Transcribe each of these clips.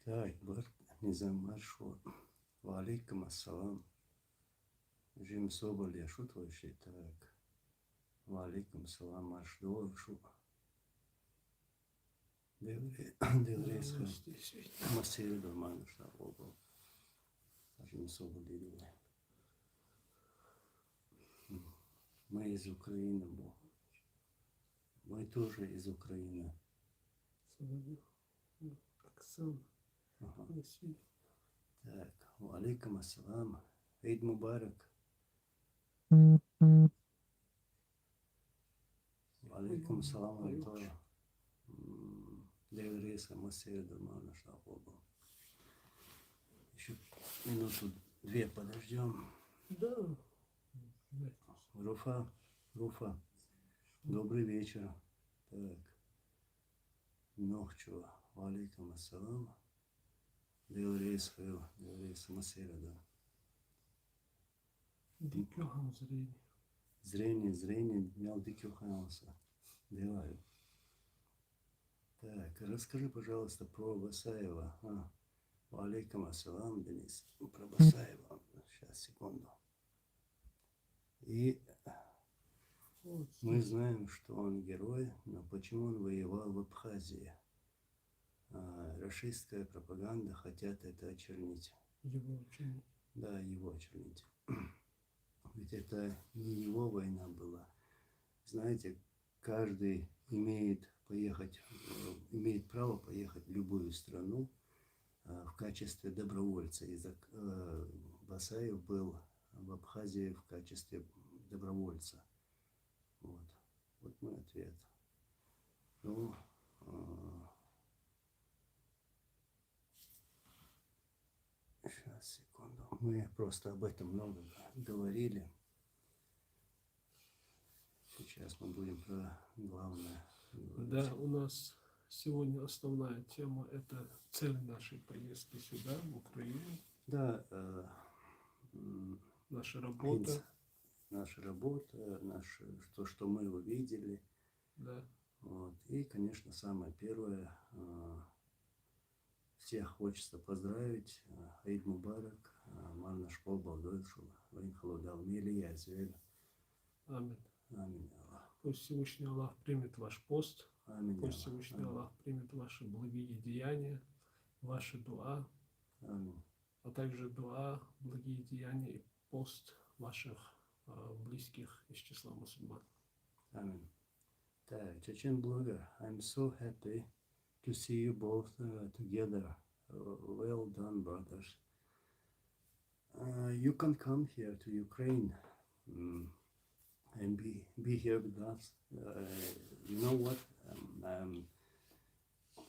Так, Nizam Marshall. Валейкум ассалам. Jim Sobol Яшут вообще так. Валейкум салам Маршдовшу. Деврейска. Масир Дурман Шабобол. Jim Sobol Дидуэ. Мы из Украины, Бог. Мы тоже из Украины. Оксана. Ага. Так, валейкум ассалам. Эйд Мубарак. Валейкум салам Антора. Деврейска Масир Дурман Шабобол. Еще минуту-две подождем. Да. Руфа, добрый вечер. Так, Нохчу, валейкум ассалам. Деврейс Масира, да. Дикюхан зрение. Зрение, мял дикюханса. Делаю. Так, расскажи, пожалуйста, про Басаева. Валейкум ассалам, Денис. Про Басаева. Сейчас, секунду. И мы знаем, что он герой, но почему он воевал в Абхазии? Рашистская пропаганда хотят это очернить. Его очернить. Да, его очернить. Ведь это не его война была. Знаете, каждый имеет право поехать в любую страну в качестве добровольца. И Басаев был в Абхазии в качестве добровольца. Вот мой ответ. Ну, сейчас, секунду. Мы просто об этом много говорили. Сейчас мы будем про главное говорить. Да, у нас сегодня основная тема – это цель нашей поездки сюда, в Украину. Да, наша работа. Наша работа, то, что мы увидели. Да. Вот. И, конечно, самое первое, всех хочется поздравить. Эйд Мубарак, Марна Шпол Балдойшу, Вейн Халудал Мили Язель. Аминь. Аминь. Пусть Всевышний Аллах примет ваш пост. Аминь. Пусть Всевышний Аллах примет ваши благие деяния, ваши дуа. Аминь. А также дуа, благие деяния и пост ваших близких из числа мусульман. Аминь. Так, Чечен Блогер, I'm so happy to see you both together. Well done, brothers. You can come here to Ukraine and be here with us. You know what? I'm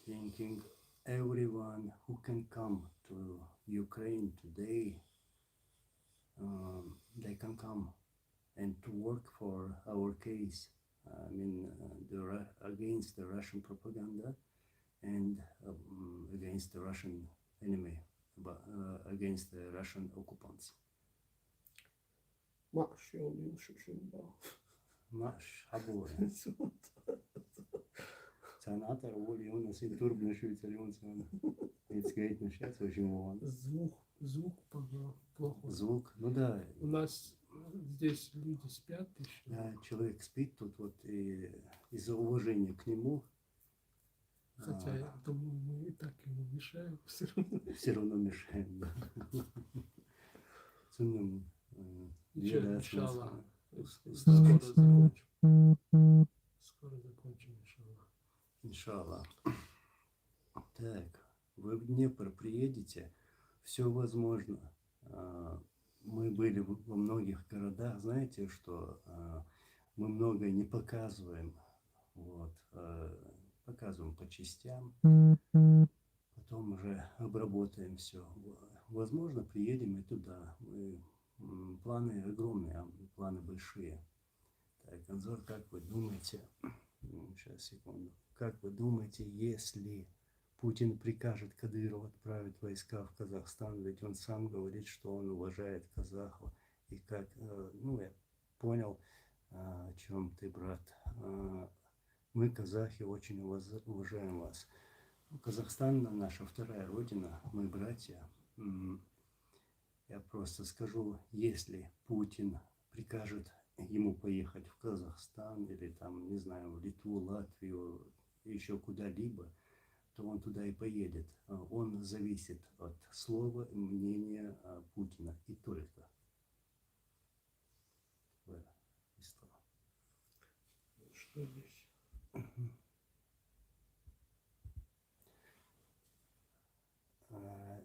thinking everyone who can come to Ukraine today, they can come and to work for our case. I mean, against the Russian propaganda and against the Russian enemy, against the Russian occupants. Mash Habor. Senator William Sinturb Швейцарион. Jetzt geht nicht jetzt очень. Звук плохо. Звук, ну да. У нас здесь люди спят еще. Да, человек спит тут вот и из-за уважения к нему. Хотя я думаю, мы и так ему мешаем. Все равно мешаем, да. Иншаллах. Скоро закончим, иншаллах. Иншаллах. Так, вы в Днепр приедете, все возможно. Мы были во многих городах, знаете, что мы многое не показываем. Вот, показываем по частям, потом уже обработаем все. Возможно, приедем и туда. Планы огромные, планы большие. Так, Анзор, как вы думаете, сейчас, секунду, как вы думаете, если Путин прикажет Кадырову отправить войска в Казахстан, ведь он сам говорит, что он уважает казахов, и как, я понял, о чем ты, брат. Мы, казахи, очень уважаем вас. Казахстан наша вторая родина, мы братья. Я просто скажу, если Путин прикажет ему поехать в Казахстан или там, не знаю, в Литву, Латвию, еще куда-либо, то он туда и поедет. Он зависит от слова и мнения Путина и только. Что здесь?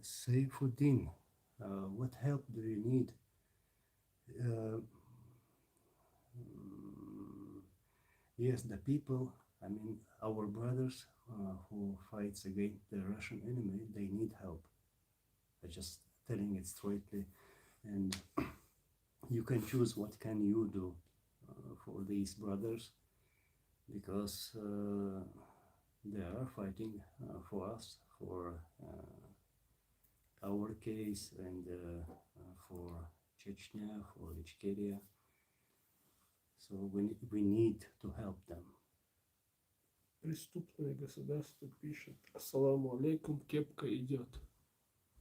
Saifuddin, what help do you need? Yes, the people, I mean, our brothers who fights against the Russian enemy, they need help. I'm just telling it straightly. And you can choose what can you do for these brothers, because they are fighting for us, for our case, and for Chechnya, for Ichkeria. So we need to help them. Преступное государство пишет: Ассаламу алейкум, кепка идет.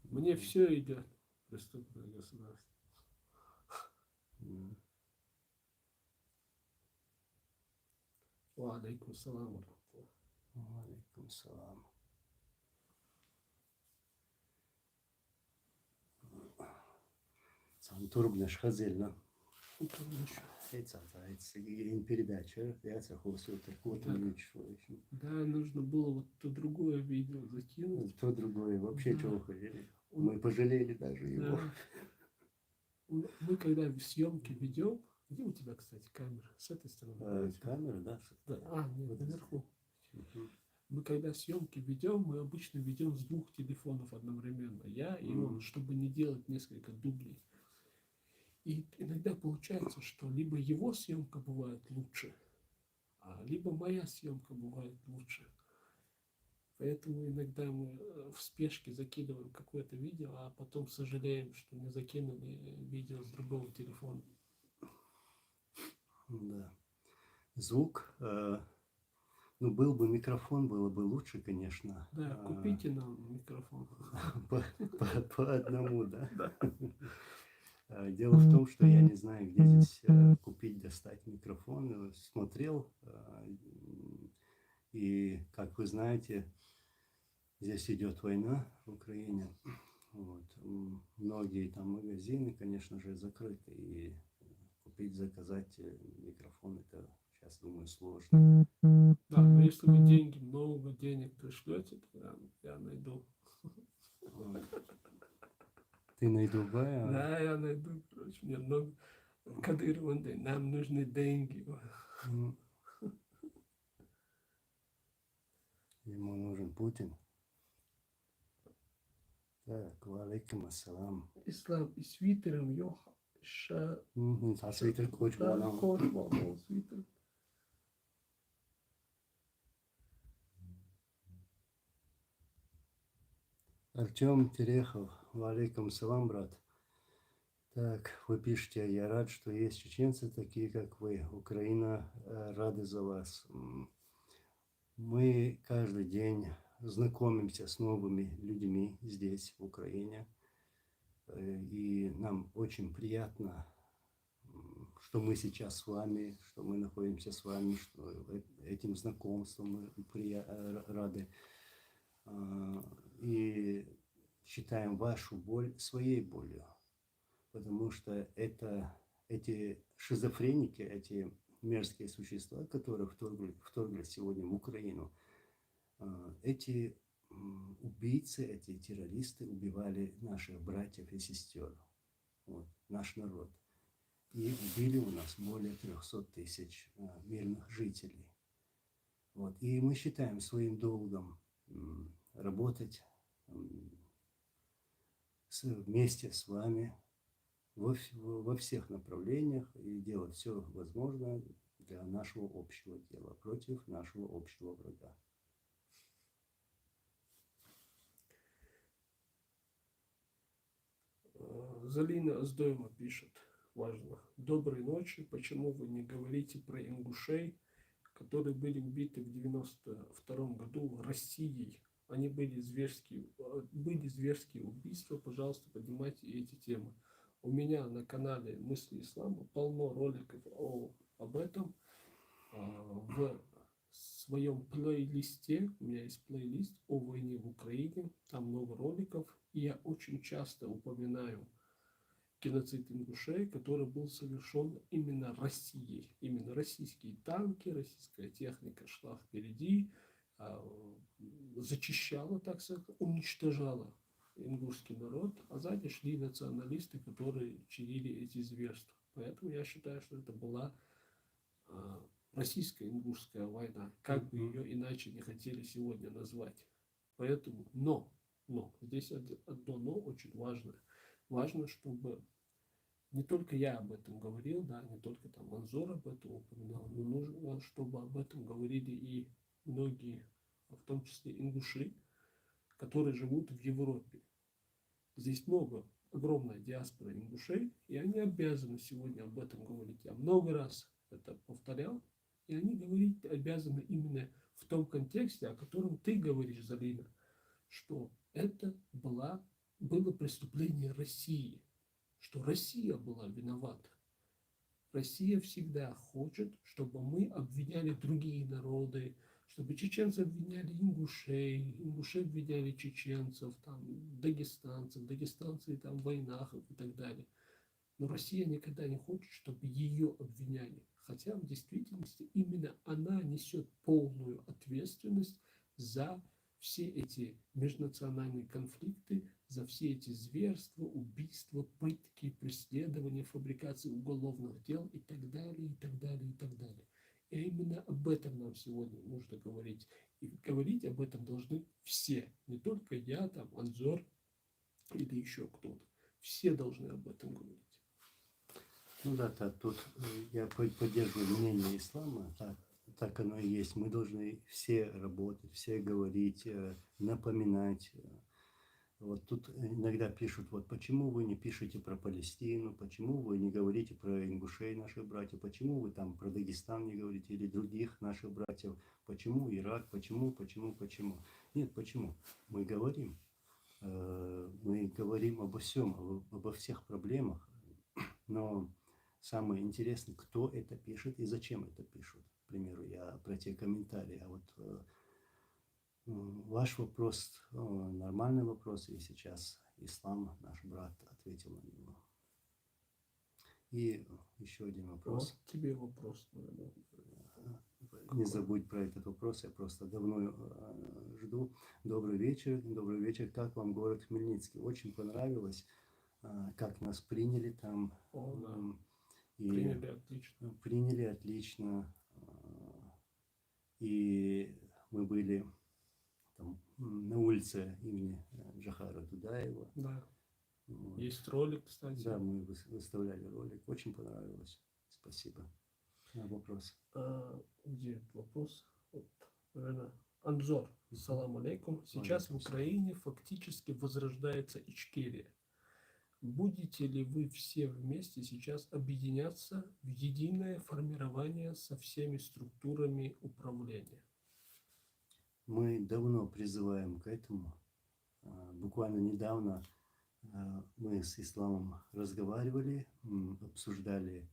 Мне все идет. Преступное государство. Ва алейкум салам. Алейкум салам. Sen Turbneş Hazel'le. Это передача, я захотел Да, нужно было вот то другое видео закинуть. То другое, вообще Да. чего хотели. Мы пожалели даже его. Да. Мы когда съемки ведем, где у тебя, кстати, камера? С этой стороны? Камера, да? Да. Нет, наверху. Мгм. Мы когда съемки ведем, мы обычно ведем с 2 телефонов одновременно. Я и он, чтобы не делать несколько дублей. И иногда получается, что либо его съемка бывает лучше, либо моя съемка бывает лучше. Поэтому иногда мы в спешке закидываем какое-то видео, а потом сожалеем, что не закинули видео с другого телефона. Да. Звук, ну, был бы микрофон, было бы лучше, конечно. Да, купите нам микрофон. По одному, да? Да. Дело в том, что я не знаю, где здесь купить, достать микрофон. Смотрел, и, как вы знаете, здесь идет война в Украине. Вот. Многие там магазины, конечно же, закрыты. И купить, заказать микрофон, это сейчас, думаю, сложно. Да, но если вы деньги, много денег пришлете, тогда я найду. Ты найду, да? Да, я найду, короче, мне много. Кадыров, нам нужны деньги. Ему нужен Путин. Так, валейкум ассалам. İslam İsviçre'm yok. Свитер коч Да, коч был свитер. Артем Терехов, валейкум салам, брат. Так, вы пишете, я рад, что есть чеченцы такие, как вы. Украина рада за вас. Мы каждый день знакомимся с новыми людьми здесь, в Украине. И нам очень приятно, что мы сейчас с вами, что мы находимся с вами, что этим знакомством мы рады. И считаем вашу боль своей болью. Потому что эти шизофреники, эти мерзкие существа, которые вторглись сегодня в Украину, эти убийцы, эти террористы убивали наших братьев и сестер, вот, наш народ. И убили у нас более 300 тысяч мирных жителей. Вот. И мы считаем своим долгом работать вместе с вами во всех направлениях и делать все возможное для нашего общего дела, против нашего общего врага. Залина Аздоева пишет, важно. Доброй ночи. Почему вы не говорите про ингушей, которые были убиты в 92 году Россией они были зверские убийства, пожалуйста, поднимайте эти темы. У меня на канале «Мысли ислама» полно роликов об этом. В своем плейлисте, у меня есть плейлист о войне в Украине, там много роликов, и я очень часто упоминаю геноцид ингушей, который был совершен именно Россией. Именно российские танки, российская техника шла впереди, зачищала, так сказать, уничтожала ингушский народ, а сзади шли националисты, которые чинили эти зверства. Поэтому я считаю, что это была российско-ингушская война, как бы ее иначе не хотели сегодня назвать. Поэтому, но, здесь одно но очень важное. Важно, чтобы не только я об этом говорил, да, не только там Анзор об этом упоминал, но нужно, чтобы об этом говорили и многие, в том числе ингуши, которые живут в Европе. Здесь огромная диаспора ингушей, и они обязаны сегодня об этом говорить. Я много раз это повторял, и они говорить обязаны именно в том контексте, о котором ты говоришь, Залина, что это было преступление России, что Россия была виновата. Россия всегда хочет, чтобы мы обвиняли другие народы, чтобы чеченцы обвиняли ингушей обвиняли чеченцев, там, дагестанцы там, в войнах и так далее. Но Россия никогда не хочет, чтобы ее обвиняли. Хотя в действительности именно она несет полную ответственность за все эти межнациональные конфликты, за все эти зверства, убийства, пытки, преследования, фабрикации уголовных дел и так далее, и так далее, и так далее. И именно об этом нам сегодня нужно говорить. И говорить об этом должны все, не только я, там, Анзор или еще кто-то. Все должны об этом говорить. Ну да, тут я поддерживаю мнение ислама, так оно и есть. Мы должны все работать, все говорить, напоминать. Вот тут иногда пишут, вот почему вы не пишете про Палестину, почему вы не говорите про ингушей, наших братьев, почему вы там про Дагестан не говорите или других наших братьев, почему Ирак, почему. Нет, почему? Мы говорим обо всем, обо всех проблемах, но самое интересное, кто это пишет и зачем это пишут. К примеру, я про те комментарии, а вот ваш вопрос, нормальный вопрос, и сейчас ислам, наш брат, ответил на него. И еще один вопрос. Вот тебе вопрос, наверное. Не забудь про этот вопрос, я просто давно жду. Добрый вечер, как вам город Хмельницкий? Очень понравилось, как нас приняли там. Приняли отлично. Приняли отлично. И мы были там, на улице имени Джохара Дудаева. Да. Вот. Есть ролик, кстати. Да, мы выставляли ролик. Очень понравилось. Спасибо. Вопрос. Где вопрос? Вот, наверное. Анзор, салам алейкум. Сейчас в Украине фактически возрождается Ичкерия. Будете ли вы все вместе сейчас объединяться в единое формирование со всеми структурами управления? Мы давно призываем к этому. Буквально недавно мы с исламом разговаривали, обсуждали,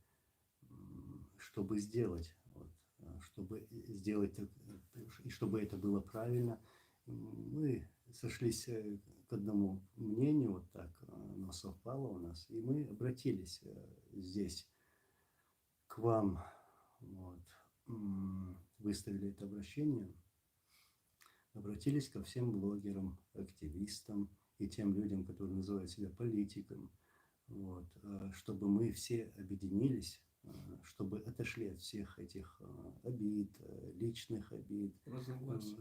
чтобы сделать, и чтобы это было правильно. Мы сошлись к одному мнению, вот так оно совпало у нас, и мы обратились здесь к вам, вот, выставили это обращение, обратились ко всем блогерам, активистам и тем людям, которые называют себя политиком, вот, чтобы мы все объединились, чтобы отошли от всех этих обид, личных обид,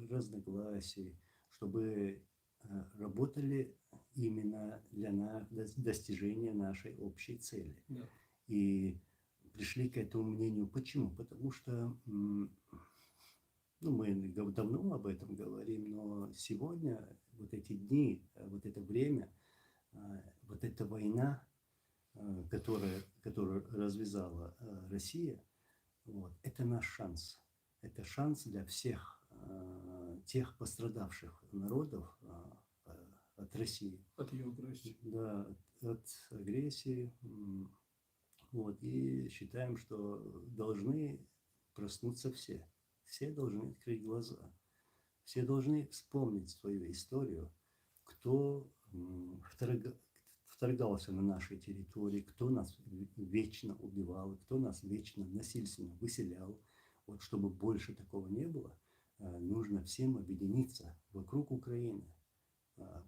разногласий, чтобы работали именно для достижения нашей общей цели. Да. И пришли к этому мнению. Почему? Потому что мы давно об этом говорим, но сегодня, вот эти дни, вот это время, вот эта война, которую развязала Россия, вот, это наш шанс. Это шанс для всех тех пострадавших народов от России. От ее агрессии. Да, от агрессии. Вот, и считаем, что должны проснуться все. Все должны открыть глаза. Все должны вспомнить свою историю, кто вторгался на наши территории, кто нас вечно убивал, кто нас вечно насильственно выселял. Вот чтобы больше такого не было, нужно всем объединиться вокруг Украины.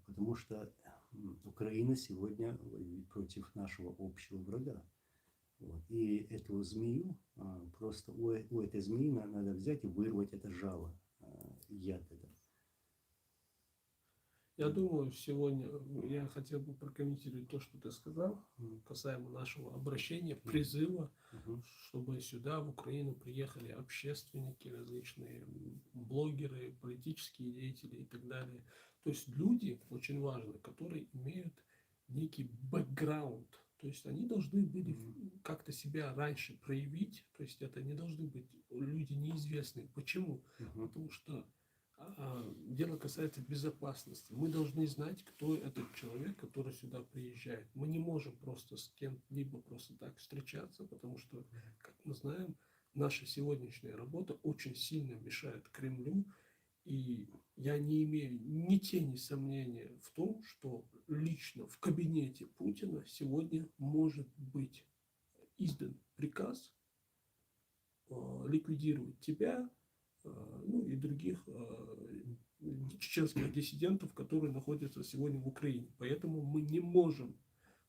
Потому что Украина сегодня воюет против нашего общего врага. Вот. И эту змею, просто у этой змеи надо взять и вырвать это жало, яд этот. Я думаю, сегодня я хотел бы прокомментировать то, что ты сказал, касаемо нашего обращения, призыва, чтобы сюда, в Украину, приехали общественники, различные блогеры, политические деятели и так далее. То есть люди, очень важно, которые имеют некий бэкграунд. То есть они должны были как-то себя раньше проявить. То есть это не должны быть люди неизвестные. Почему? Потому что дело касается безопасности. Мы должны знать, кто этот человек, который сюда приезжает. Мы не можем просто с кем-либо просто так встречаться, потому что, как мы знаем, наша сегодняшняя работа очень сильно мешает Кремлю. И я не имею ни тени сомнения в том, что лично в кабинете Путина сегодня может быть издан приказ ликвидировать тебя, ну и других чеченских диссидентов, которые находятся сегодня в Украине. Поэтому мы не можем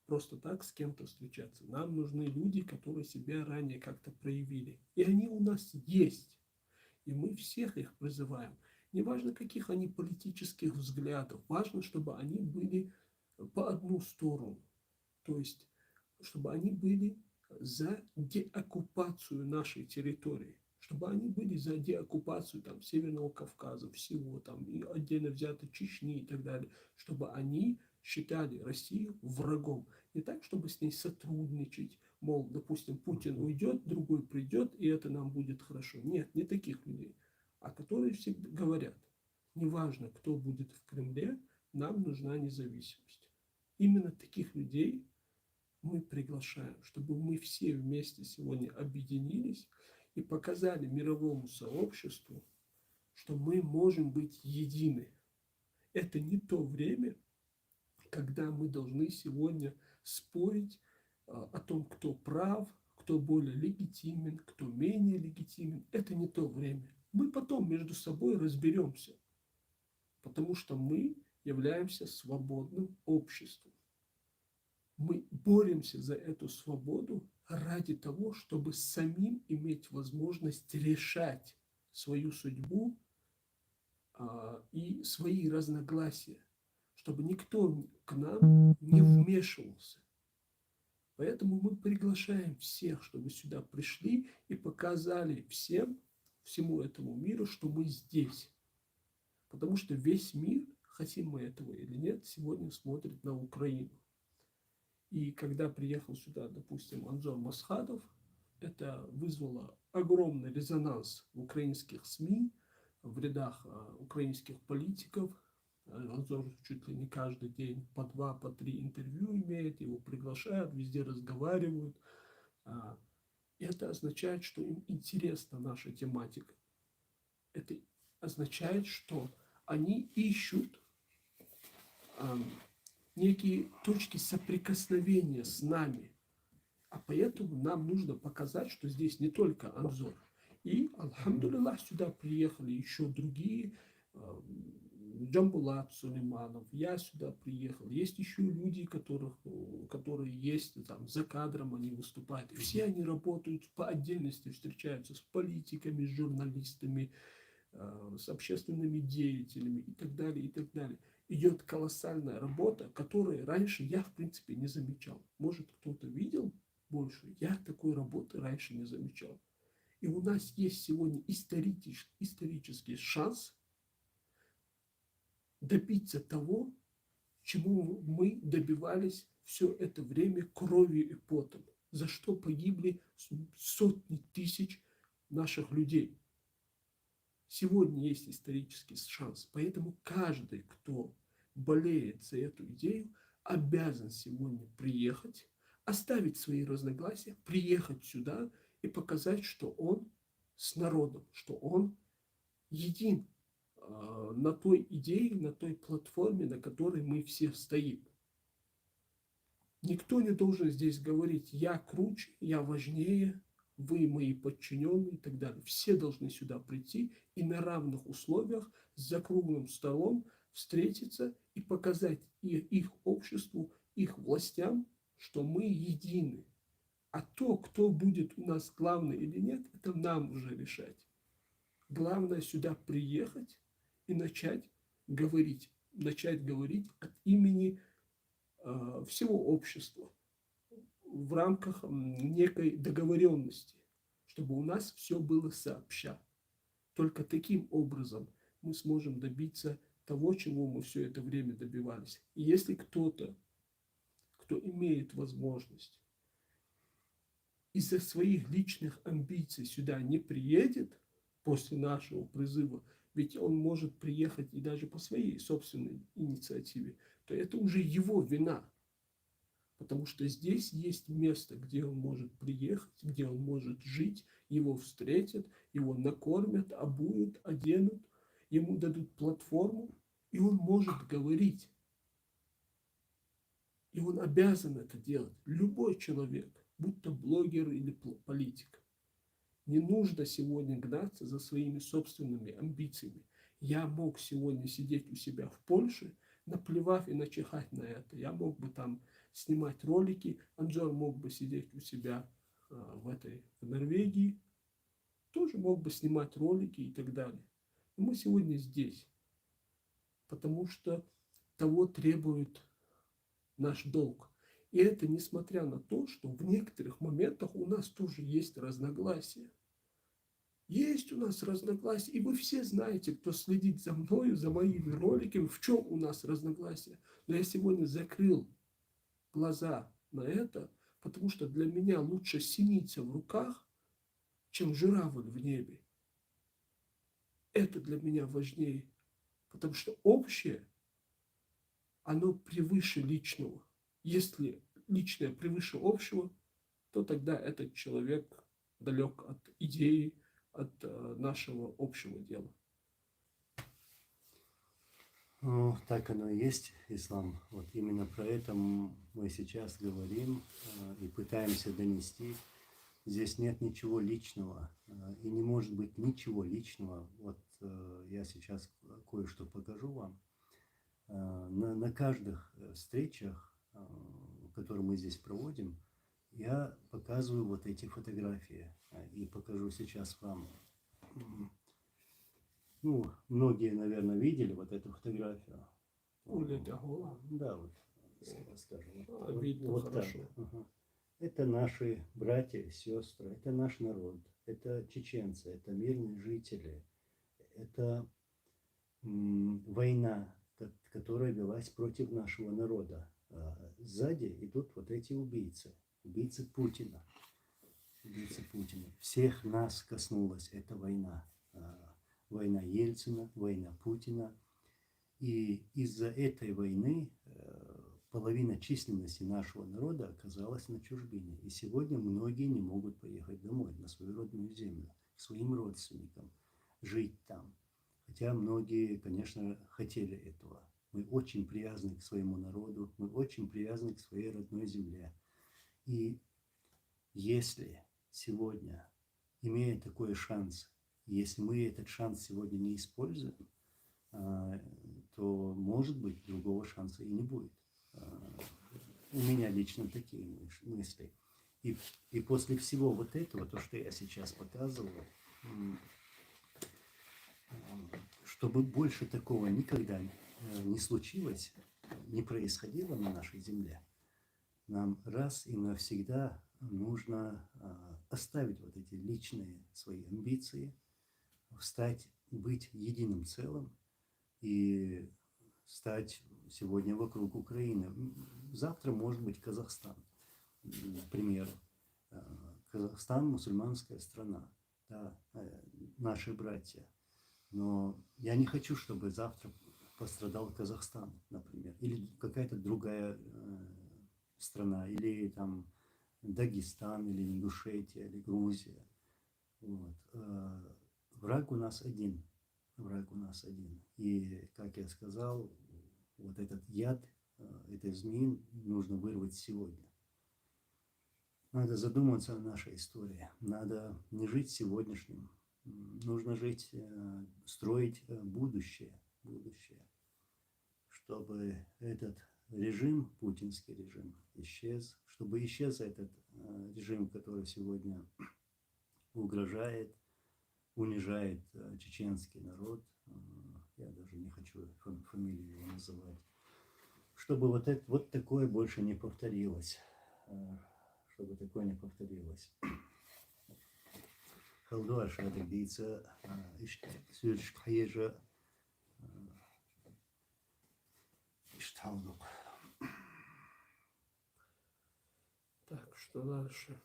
просто так с кем-то встречаться. Нам нужны люди, которые себя ранее как-то проявили. И они у нас есть. И мы всех их призываем. Неважно, каких они политических взглядов. Важно, чтобы они были по одну сторону. То есть, чтобы они были за деоккупацию нашей территории. Чтобы они были за деоккупацию там, Северного Кавказа, всего там, и отдельно взятой Чечни и так далее. Чтобы они считали Россию врагом. Не так, чтобы с ней сотрудничать. Мол, допустим, Путин уйдет, другой придет, и это нам будет хорошо. Нет, не таких людей. А которые всегда говорят, неважно, кто будет в Кремле, нам нужна независимость. Именно таких людей мы приглашаем, чтобы мы все вместе сегодня объединились и показали мировому сообществу, что мы можем быть едины. Это не то время, когда мы должны сегодня спорить о том, кто прав, кто более легитимен, кто менее легитимен. Это не то время. Мы потом между собой разберемся, потому что мы являемся свободным обществом. Мы боремся за эту свободу ради того, чтобы самим иметь возможность решать свою судьбу и свои разногласия, чтобы никто к нам не вмешивался. Поэтому мы приглашаем всех, чтобы сюда пришли и показали всему этому миру, что мы здесь. Потому что весь мир, хотим мы этого или нет, сегодня смотрит на Украину. И когда приехал сюда, допустим, Анзор Масхадов, это вызвало огромный резонанс в украинских СМИ, в рядах украинских политиков. Анзор чуть ли не каждый день по 2, по 3 интервью имеет, его приглашают, везде разговаривают. Это означает, что им интересна наша тематика. Это означает, что они ищут некие точки соприкосновения с нами. А поэтому нам нужно показать, что здесь не только Анзор. И, алхамдулиллах, сюда приехали еще другие, Джамбулат Сулейманов, я сюда приехал. Есть еще люди, которые есть там за кадром, они выступают. И все они работают по отдельности, встречаются с политиками, с журналистами, с общественными деятелями и так далее, и так далее. Идет колоссальная работа, которую раньше я, в принципе, не замечал. Может, кто-то видел больше, я такой работы раньше не замечал. И у нас есть сегодня исторический шанс добиться того, чему мы добивались все это время кровью и потом, за что погибли сотни тысяч наших людей. Сегодня есть исторический шанс, поэтому каждый, кто болеет за эту идею, обязан сегодня приехать, оставить свои разногласия, приехать сюда и показать, что он с народом, что он един на той идее, на той платформе, на которой мы все стоим. Никто не должен здесь говорить: я круче, я важнее, вы мои подчиненные и так далее. Все должны сюда прийти и на равных условиях за круглым столом встретиться и показать их обществу, их властям, что мы едины. А то, кто будет у нас главный или нет, это нам уже решать. Главное сюда приехать и начать говорить от имени всего общества в рамках некой договоренности, чтобы у нас все было сообща. Только таким образом мы сможем добиться того, чего мы все это время добивались. И если кто-то, кто имеет возможность, из-за своих личных амбиций сюда не приедет после нашего призыва, ведь он может приехать и даже по своей собственной инициативе, то это уже его вина. Потому что здесь есть место, где он может приехать, где он может жить, его встретят, его накормят, обуют, оденут, ему дадут платформу, и он может говорить. И он обязан это делать. Любой человек, будь то блогер или политик. Не нужно сегодня гнаться за своими собственными амбициями. Я мог сегодня сидеть у себя в Польше, наплевав и начихать на это. Я мог бы там снимать ролики, Анджор мог бы сидеть у себя в Норвегии, тоже мог бы снимать ролики и так далее. Но мы сегодня здесь, потому что того требует наш долг. И это несмотря на то, что в некоторых моментах у нас тоже есть разногласия. Есть у нас разногласия, и вы все знаете, кто следит за мною, за моими роликами, в чем у нас разногласия. Но я сегодня закрыл глаза на это, потому что для меня лучше синица в руках, чем журавль в небе. Это для меня важнее, потому что общее, оно превыше личного. Если личное превыше общего, то тогда этот человек далек от идеи, от нашего общего дела. Ну, так оно и есть, ислам. Вот именно про это мы сейчас говорим и пытаемся донести. Здесь нет ничего личного и не может быть ничего личного. Вот я сейчас кое-что покажу вам. На каждых встречах, которые мы здесь проводим, я показываю вот эти фотографии и покажу сейчас вам. Ну, многие, наверное, видели вот эту фотографию. Да, вот, скажем. Видно вот хорошо. Так. Ага. Это наши братья и сестры, это наш народ, это чеченцы, это мирные жители, это война, которая велась против нашего народа. Сзади идут вот эти убийцы Путина. Всех нас коснулась эта война. Война Ельцина, война Путина. И из-за этой войны половина численности нашего народа оказалась на чужбине. И сегодня многие не могут поехать домой, на свою родную землю, к своим родственникам, жить там. Хотя многие, конечно, хотели этого. Мы очень привязаны к своему народу, мы очень привязаны к своей родной земле. И если сегодня, имея такой шанс, если мы этот шанс сегодня не используем, то, может быть, другого шанса и не будет. У меня лично такие мысли. И после всего вот этого, то, что я сейчас показывал, чтобы больше такого никогда не случилось, не происходило на нашей земле, нам раз и навсегда нужно оставить вот эти личные свои амбиции, встать, быть единым целым и стать сегодня вокруг Украины. Завтра может быть Казахстан, к примеру. Казахстан – мусульманская страна, да, наши братья. Но я не хочу, чтобы завтра пострадал Казахстан, например, или какая-то другая страна, или там Дагестан, или Ингушетия, или Грузия. Вот. Враг у нас один. Враг у нас один. И, как я сказал, вот этот яд этой змеи нужно вырвать сегодня. Надо задуматься о нашей истории. Надо не жить сегодняшним. Нужно жить, строить будущее. Будущее. Чтобы этот режим, путинский режим, исчез. Чтобы исчез этот режим, который сегодня угрожает, унижает чеченский народ. Я даже не хочу фамилию его называть. Чтобы вот такое больше не повторилось. Чтобы такое не повторилось. Халду ашадык дейца сүйрішік қайежі ишталдық. Так, что дальше?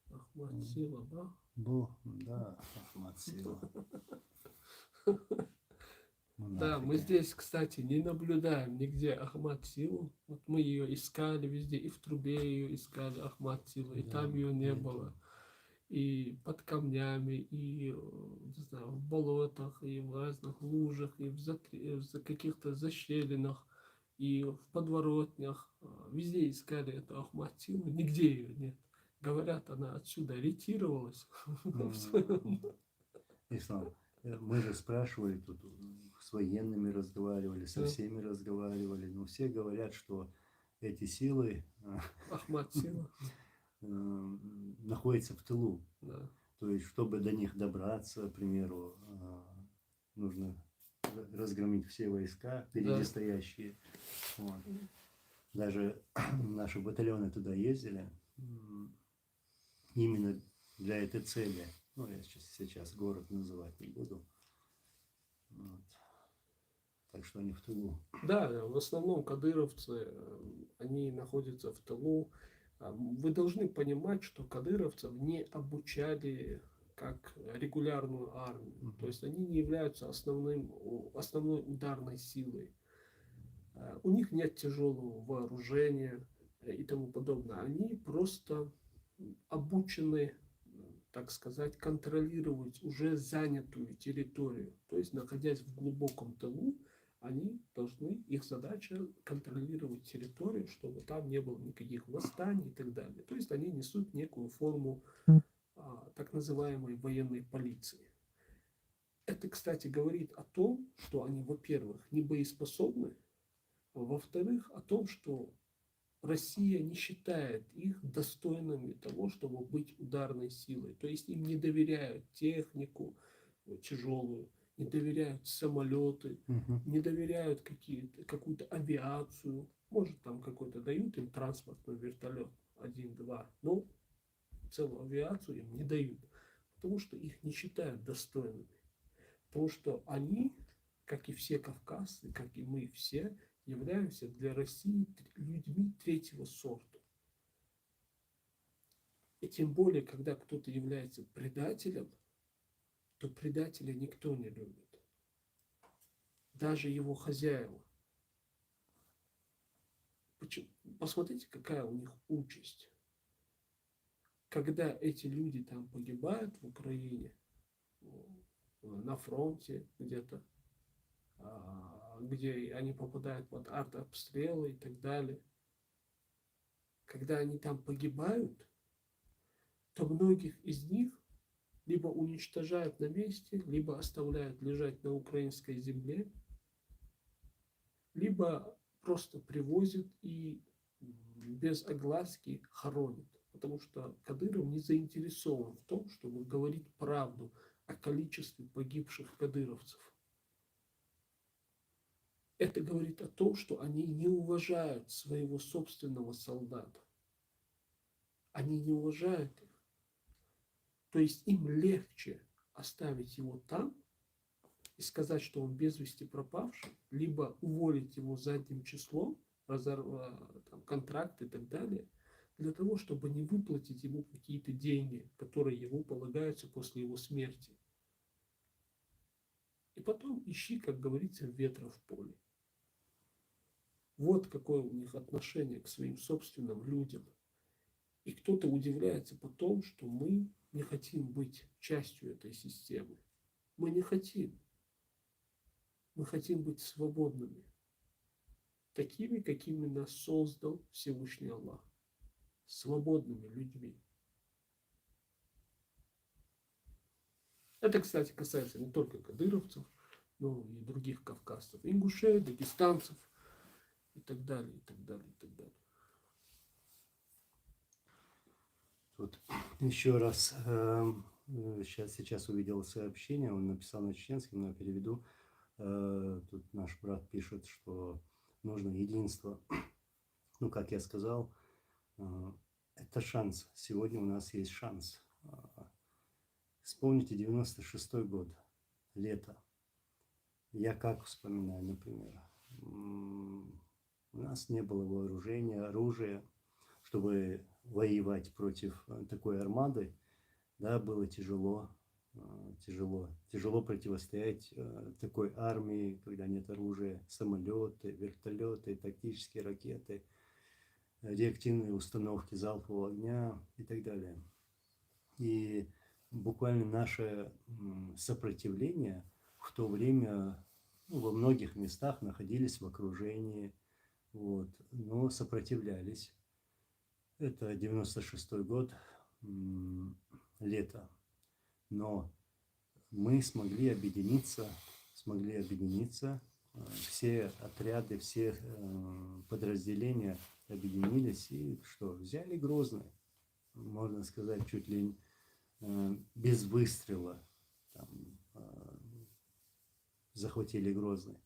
Ахмад Сила, да? Да, Ахмад Сила. Да, мы здесь, кстати, не наблюдаем нигде Ахмад Силу. Вот мы ее искали везде, и в Трубе ее искали, Ахмад Силу, и там ее не было. И под камнями, и, не знаю, в болотах, и в разных лужах, и в каких-то защелинах, и в подворотнях. Везде искали эту Ахмад Силу, нигде ее нет. Говорят, она отсюда ретировалась. Ислам, мы же спрашивали тут, с военными разговаривали, со всеми разговаривали, но все говорят, что эти силы Ахмад Сила находятся в тылу. Да. То есть, чтобы до них добраться, к примеру, нужно разгромить все войска, впереди стоящие. Вот. Даже наши батальоны туда ездили именно для этой цели. Ну, я сейчас город называть не буду. Вот. Так что они в тылу. Да, в основном кадыровцы, они находятся в тылу. Вы должны понимать, что кадыровцев не обучали как регулярную армию. То есть они не являются основной ударной силой. У них нет тяжелого вооружения и тому подобное. Они просто обучены, так сказать, контролировать уже занятую территорию. То есть, находясь в глубоком тылу, они должны, их задача контролировать территорию, чтобы там не было никаких восстаний и так далее. То есть они несут некую форму так называемой военной полиции. Это, кстати, говорит о том, что они, во-первых, не боеспособны, а во-вторых, о том, что Россия не считает их достойными того, чтобы быть ударной силой. То есть им не доверяют технику тяжелую, не доверяют самолеты, не доверяют какую-то авиацию. Может, там какой-то дают им транспортный вертолет, 1-2, но целую авиацию им не дают, потому что их не считают достойными. Потому что они, как и все кавказцы, как и мы все, являемся для России людьми третьего сорта. И тем более, когда кто-то является предателем, то предателя никто не любит. Даже его хозяева. Почему? Посмотрите, какая у них участь. Когда эти люди там погибают в Украине, на фронте где-то, где они попадают под артобстрелы и так далее. Когда они там погибают, то многих из них либо уничтожают на месте, либо оставляют лежать на украинской земле, либо просто привозят и без огласки хоронят. Потому что Кадыров не заинтересован в том, чтобы говорить правду о количестве погибших кадыровцев. Это говорит о том, что они не уважают своего собственного солдата. Они не уважают их. То есть им легче оставить его там и сказать, что он без вести пропавший, либо уволить его задним числом, разорвать контракт и так далее, для того, чтобы не выплатить ему какие-то деньги, которые ему полагаются после его смерти. И потом ищи, как говорится, ветра в поле. Вот какое у них отношение к своим собственным людям. И кто-то удивляется потом, что мы не хотим быть частью этой системы. Мы не хотим. Мы хотим быть свободными. Такими, какими нас создал Всевышний Аллах. Свободными людьми. Это, кстати, касается не только кадыровцев, но и других кавказцев, ингушей, дагестанцев и так далее, и так далее, и так далее. Тут еще раз, сейчас увидел сообщение, он написал на чеченском, но я переведу. Тут наш брат пишет, что нужно единство. Ну, как я сказал, это шанс. Сегодня у нас есть шанс. Вспомните 96-й год, лето. Я как вспоминаю, например, у нас не было вооружения, оружия, чтобы воевать против такой армады. Да, было тяжело противостоять такой армии, когда нет оружия, самолеты, вертолеты, тактические ракеты, реактивные установки залпового огня и так далее. И буквально наше сопротивление в то время во многих местах находились в окружении, вот, но сопротивлялись. Это 96-й год, лето. Но мы смогли объединиться, все отряды, все подразделения объединились и что, взяли Грозный, можно сказать, чуть ли без выстрела там, захватили Грозный.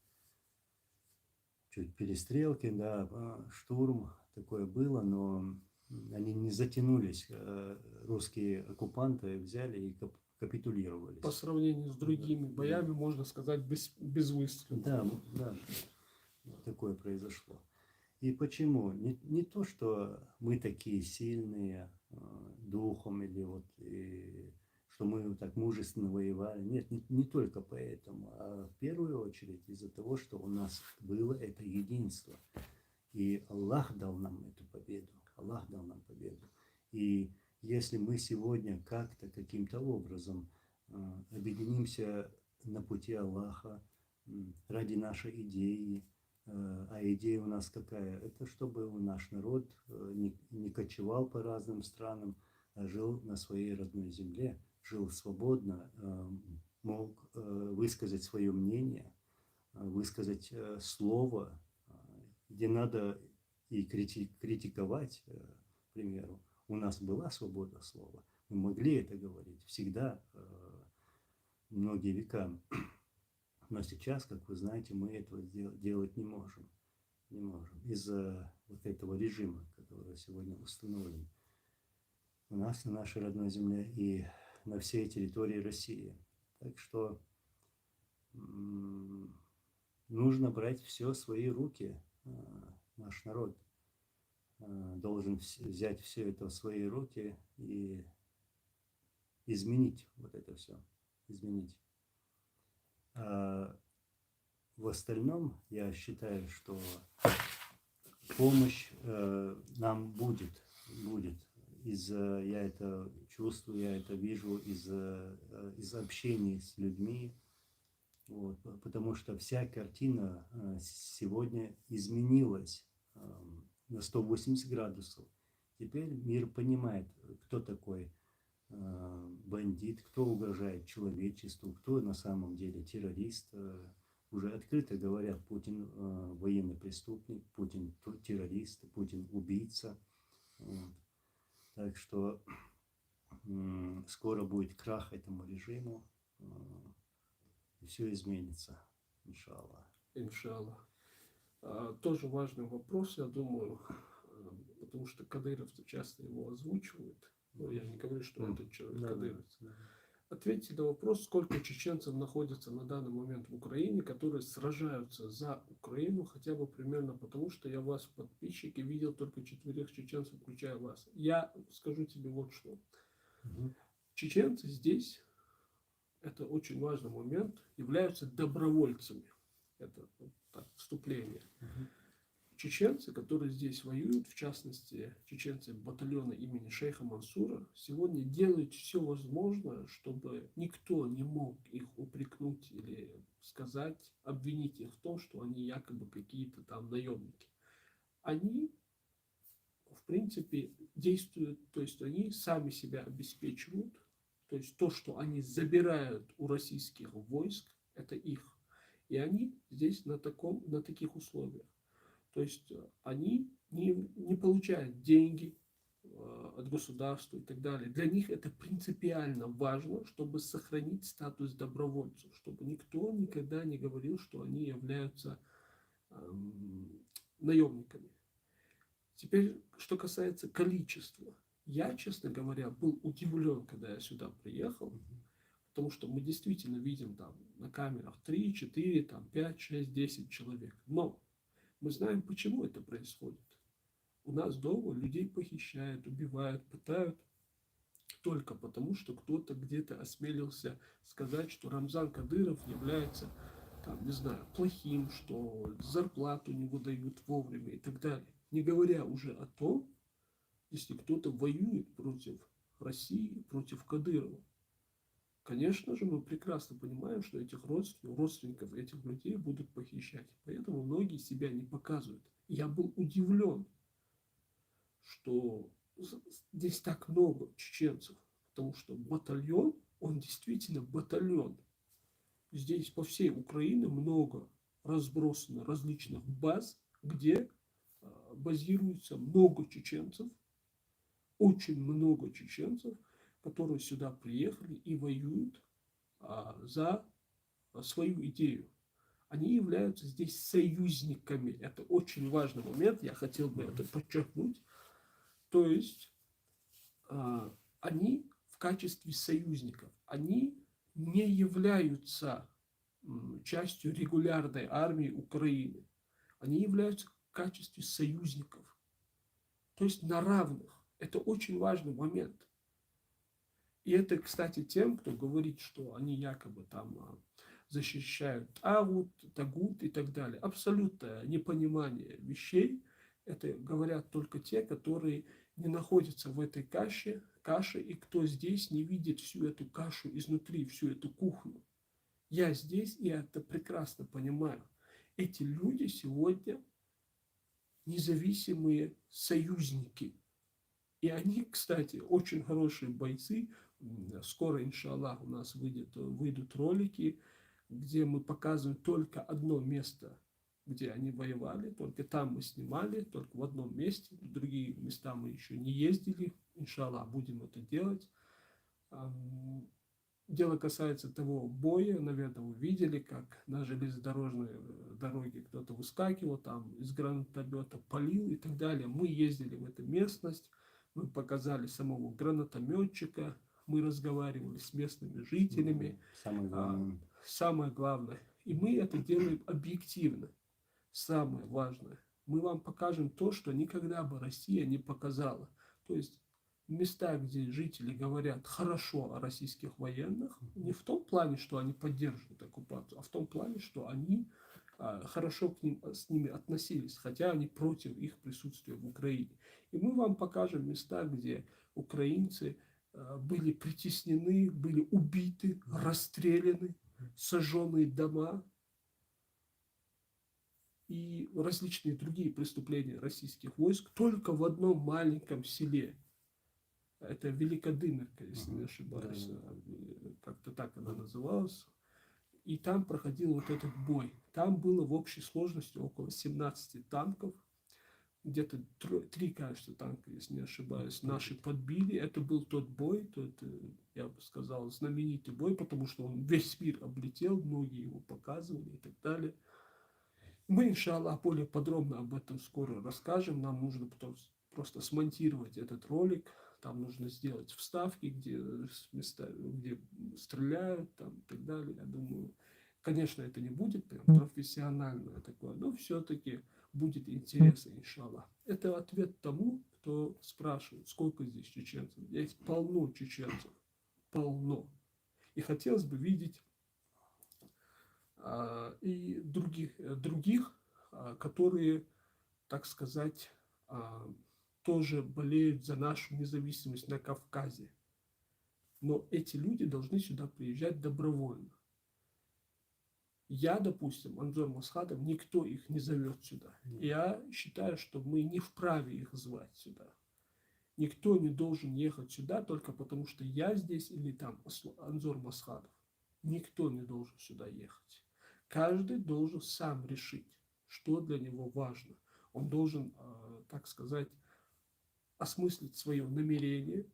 Чуть перестрелки, да, штурм, такое было, но они не затянулись, русские оккупанты взяли и капитулировали. По сравнению с другими боями, можно сказать, без выстрела. Да, такое произошло. И почему? Не то, что мы такие сильные духом, или вот, что мы так мужественно воевали. Нет, не только поэтому, а в первую очередь из-за того, что у нас было это единство. И Аллах дал нам эту победу. Аллах дал нам победу. И если мы сегодня как-то, каким-то образом объединимся на пути Аллаха ради нашей идеи, а идея у нас какая? Это чтобы наш народ не кочевал по разным странам, а жил на своей родной земле, жил свободно, мог высказать свое мнение, высказать слово, где надо и критиковать, к примеру. У нас была свобода слова, мы могли это говорить всегда, многие века. Но сейчас, как вы знаете, мы этого делать не можем. Из-за вот этого режима, который сегодня установлен у нас на нашей родной земле и на всей территории России. Так что нужно брать все в свои руки. Наш народ должен взять все это в свои руки и изменить вот это все. Изменить. В остальном я считаю, что помощь нам будет. Я это чувствую, я это вижу из общения с людьми. Вот, потому что вся картина сегодня изменилась на 180 градусов. Теперь мир понимает, кто такой бандит, кто угрожает человечеству, кто на самом деле террорист. Уже открыто говорят, Путин военный преступник, Путин террорист, Путин убийца. Вот. Так что скоро будет крах этому режиму, и все изменится, иншаллах. Иншаллах. Тоже важный вопрос, я думаю, потому что кадыровцы часто его озвучивают. Но я не говорю, что этот человек кадыровец. Ответьте на вопрос, сколько чеченцев находится на данный момент в Украине, которые сражаются за Украину, хотя бы примерно потому, что я вас в подписчике видел только 4 чеченцев, включая вас. Я скажу тебе вот что. Мгм. Чеченцы здесь, это очень важный момент, являются добровольцами. Это вот так, вступление. Мгм. Чеченцы, которые здесь воюют, в частности, чеченцы батальона имени шейха Мансура, сегодня делают все возможное, чтобы никто не мог их упрекнуть или сказать, обвинить их в том, что они якобы какие-то там наемники. Они, в принципе, действуют, то есть они сами себя обеспечивают, то есть то, что они забирают у российских войск, это их. И они здесь на таких условиях. То есть они не получают деньги от государства и так далее. Для них это принципиально важно, чтобы сохранить статус добровольцев, чтобы никто никогда не говорил, что они являются наемниками. Теперь, что касается количества. Я, честно говоря, был удивлен, когда я сюда приехал, потому что мы действительно видим там на камерах 3, 4, там 5, 6, 10 человек. Но мы знаем, почему это происходит. У нас дома людей похищают, убивают, пытают только потому, что кто-то где-то осмелился сказать, что Рамзан Кадыров является, там, не знаю, плохим, что зарплату не выдают вовремя и так далее. Не говоря уже о том, если кто-то воюет против России, против Кадырова. Конечно же, мы прекрасно понимаем, что этих родственников этих людей будут похищать. Поэтому многие себя не показывают. Я был удивлен, что здесь так много чеченцев, потому что батальон, он действительно батальон. Здесь по всей Украине много разбросано различных баз, где базируется много чеченцев, очень много чеченцев, которые сюда приехали и воюют за свою идею. Они являются здесь союзниками. Это очень важный момент, я хотел бы это подчеркнуть. То есть они в качестве союзников, они не являются частью регулярной армии Украины. Они являются в качестве союзников. То есть на равных. Это очень важный момент. И это, кстати, тем, кто говорит, что они якобы там защищают Агут, Тагут и так далее. Абсолютное непонимание вещей. Это говорят только те, которые не находятся в этой каше, и кто здесь не видит всю эту кашу изнутри, всю эту кухню. Я здесь, и это прекрасно понимаю. Эти люди сегодня независимые союзники. И они, кстати, очень хорошие бойцы. Скоро, иншаллах, у нас выйдут ролики, где мы показываем только одно место, где они воевали. Только там мы снимали, только в одном месте. В другие места мы еще не ездили. Иншаллах, будем это делать. Дело касается того боя, наверное, вы видели, как на железнодорожной дороге кто-то выскакивал, там из гранатомета палил и так далее. Мы ездили в эту местность, мы показали самого гранатометчика, мы разговаривали с местными жителями. Самое главное. Самое главное. И мы это делаем объективно. Самое важное. Мы вам покажем то, что никогда бы Россия не показала. То есть места, где жители говорят хорошо о российских военных, не в том плане, что они поддерживают оккупацию, а в том плане, что они хорошо с ними относились, хотя они против их присутствия в Украине. И мы вам покажем места, где украинцы были притеснены, были убиты, расстреляны, сожженные дома и различные другие преступления российских войск только в одном маленьком селе. Это Великодымерка, если не ошибаюсь. Как-то так она называлась. И там проходил вот этот бой. Там было в общей сложности около 17 танков. Где-то 3, кажется, танка, если не ошибаюсь, наши подбили. Это был тот бой, я бы сказал, знаменитый бой, потому что он весь мир облетел, многие его показывали и так далее. Мы, иншаллах, более подробно об этом скоро расскажем. Нам нужно просто смонтировать этот ролик, там нужно сделать вставки, где, места, где стреляют, там, и так далее. Я думаю, конечно, это не будет прям профессиональное такое, но все-таки будет интересно, иншаллах. Это ответ тому, кто спрашивает, сколько здесь чеченцев. Здесь полно чеченцев, полно. И хотелось бы видеть и других, которые, так сказать, тоже болеют за нашу независимость на Кавказе. Но эти люди должны сюда приезжать добровольно. Я, допустим, Анзор Масхадов, никто их не зовет сюда. Я считаю, что мы не вправе их звать сюда. Никто не должен ехать сюда только потому, что я здесь или там Анзор Масхадов. Никто не должен сюда ехать. Каждый должен сам решить, что для него важно. Он должен, так сказать, осмыслить свое намерение,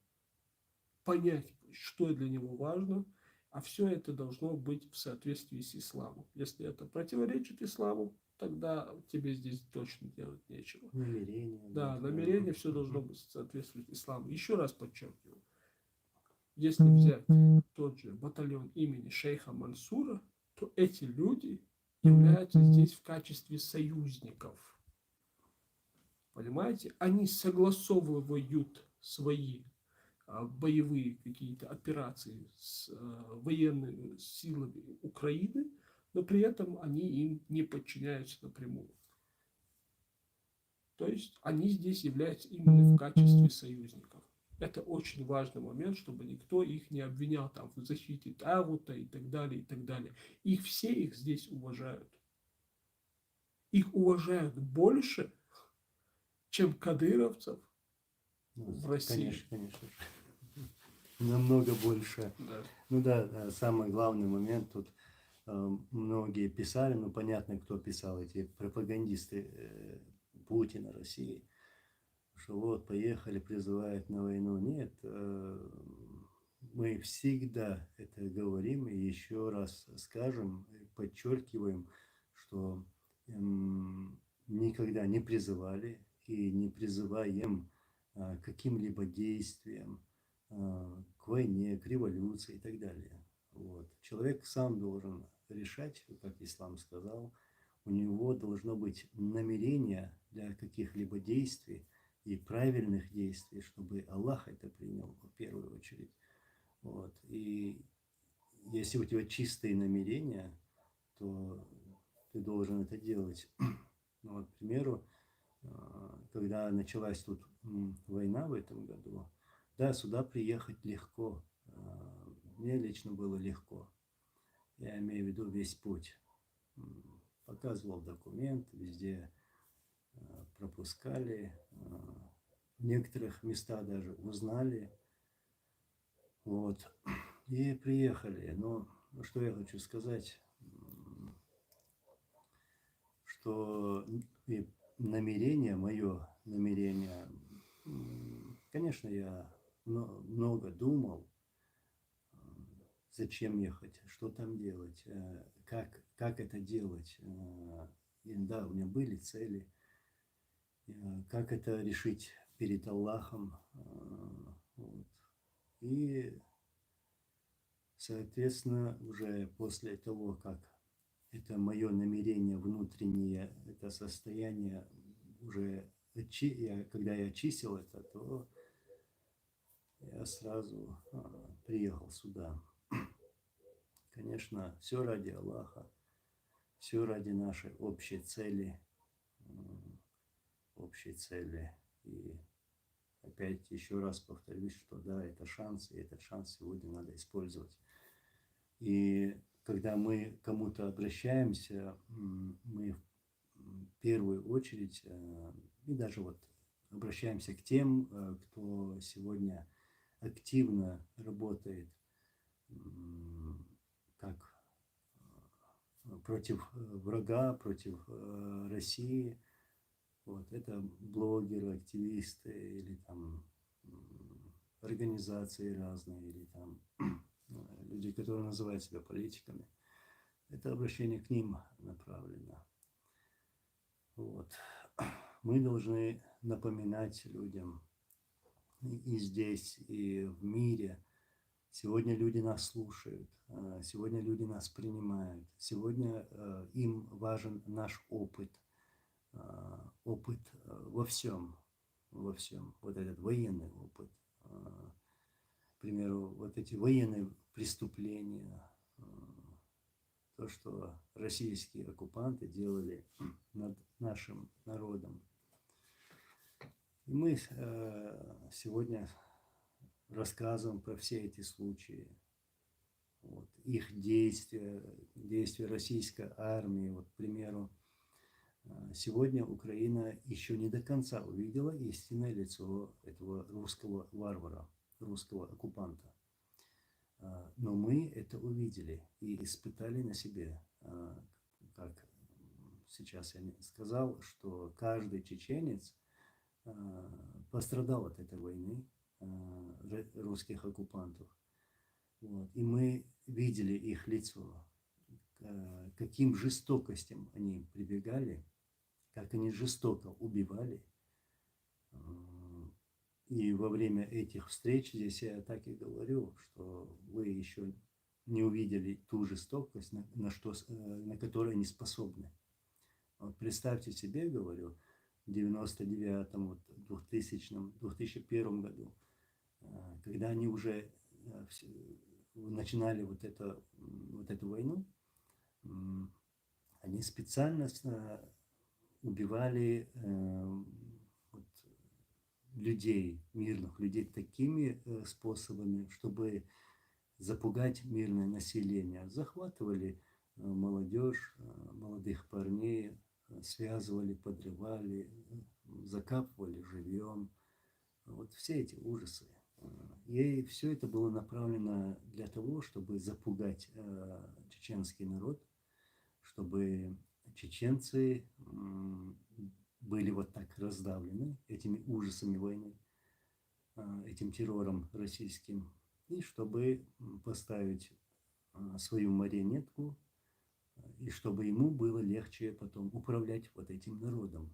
понять, что для него важно, а все это должно быть в соответствии с исламом. Если это противоречит исламу, тогда тебе здесь точно делать нечего. Намерение. Да, намерение, все должно быть соответствовать исламу. Еще раз подчеркиваю, если взять тот же батальон имени шейха Мансура, то эти люди являются здесь в качестве союзников. Понимаете? Они согласовывают свои боевые какие-то операции с военными силами Украины, но при этом они им не подчиняются напрямую. То есть они здесь являются именно в качестве союзников. Это очень важный момент, чтобы никто их не обвинял там в защите Тагута и так далее, и так далее. Их здесь уважают. Их уважают больше, чем кадыровцев в России. Конечно. Намного больше. Да. Ну да, самый главный момент тут многие писали, ну понятно, кто писал, эти пропагандисты Путина, России, что вот поехали, призывают на войну. Нет, мы всегда это говорим и еще раз скажем, подчеркиваем, что никогда не призывали и не призываем каким-либо действиям, к войне, к революции и так далее. Вот. Человек сам должен решать, как ислам сказал, у него должно быть намерение для каких-либо действий и правильных действий, чтобы Аллах это принял в первую очередь. Вот. И если у тебя чистые намерения, то ты должен это делать. Ну, вот, к примеру, когда началась тут война в этом году, да, сюда приехать легко. Мне лично было легко. Я имею в виду весь путь. Показывал документ, везде пропускали. В некоторых местах даже узнали. Вот. И приехали. Но что я хочу сказать, что и намерение, мое намерение, конечно, я много думал, зачем ехать, что там делать, как это делать. И да, у меня были цели, как это решить перед Аллахом. Вот. И, соответственно, уже после того, как это мое намерение внутреннее, это состояние уже, когда я очистил это, то я сразу приехал сюда. Конечно, все ради Аллаха, все ради нашей общей цели. И опять еще раз повторюсь, что да, это шанс, и этот шанс сегодня надо использовать. И когда мы к кому-то обращаемся, мы в первую очередь, и даже вот обращаемся к тем, кто сегодня активно работает как против врага, против России. Вот, это блогеры, активисты или там организации разные, или там люди, которые называют себя политиками. Это обращение к ним направлено. Вот. Мы должны напоминать людям и здесь, и в мире. Сегодня люди нас слушают, сегодня люди нас принимают, сегодня им важен наш опыт, опыт во всем, во всем. Вот этот военный опыт, к примеру, вот эти военные преступления, то, что российские оккупанты делали над нашим народом. И мы сегодня рассказываем про все эти случаи, вот, их действия, действия российской армии. Вот, к примеру, сегодня Украина еще не до конца увидела истинное лицо этого русского варвара, русского оккупанта. Но мы это увидели и испытали на себе, как сейчас я сказал, что каждый чеченец пострадал от этой войны русских оккупантов. Вот. И мы видели их лицо, каким жестокостям они прибегали, как они жестоко убивали. И во время этих встреч, здесь я так и говорю, что вы еще не увидели ту жестокость, на которую они способны. Вот представьте себе, говорю, в 99-м, вот, 2000-м, 2001 году, когда они уже начинали вот эту войну, они специально убивали людей, мирных людей, такими способами, чтобы запугать мирное население. Захватывали молодежь, молодых парней, связывали, подрывали, закапывали живьем. Вот все эти ужасы. И все это было направлено для того, чтобы запугать чеченский народ, чтобы чеченцы были вот так раздавлены этими ужасами войны, этим террором российским, и чтобы поставить свою марионетку, и чтобы ему было легче потом управлять вот этим народом.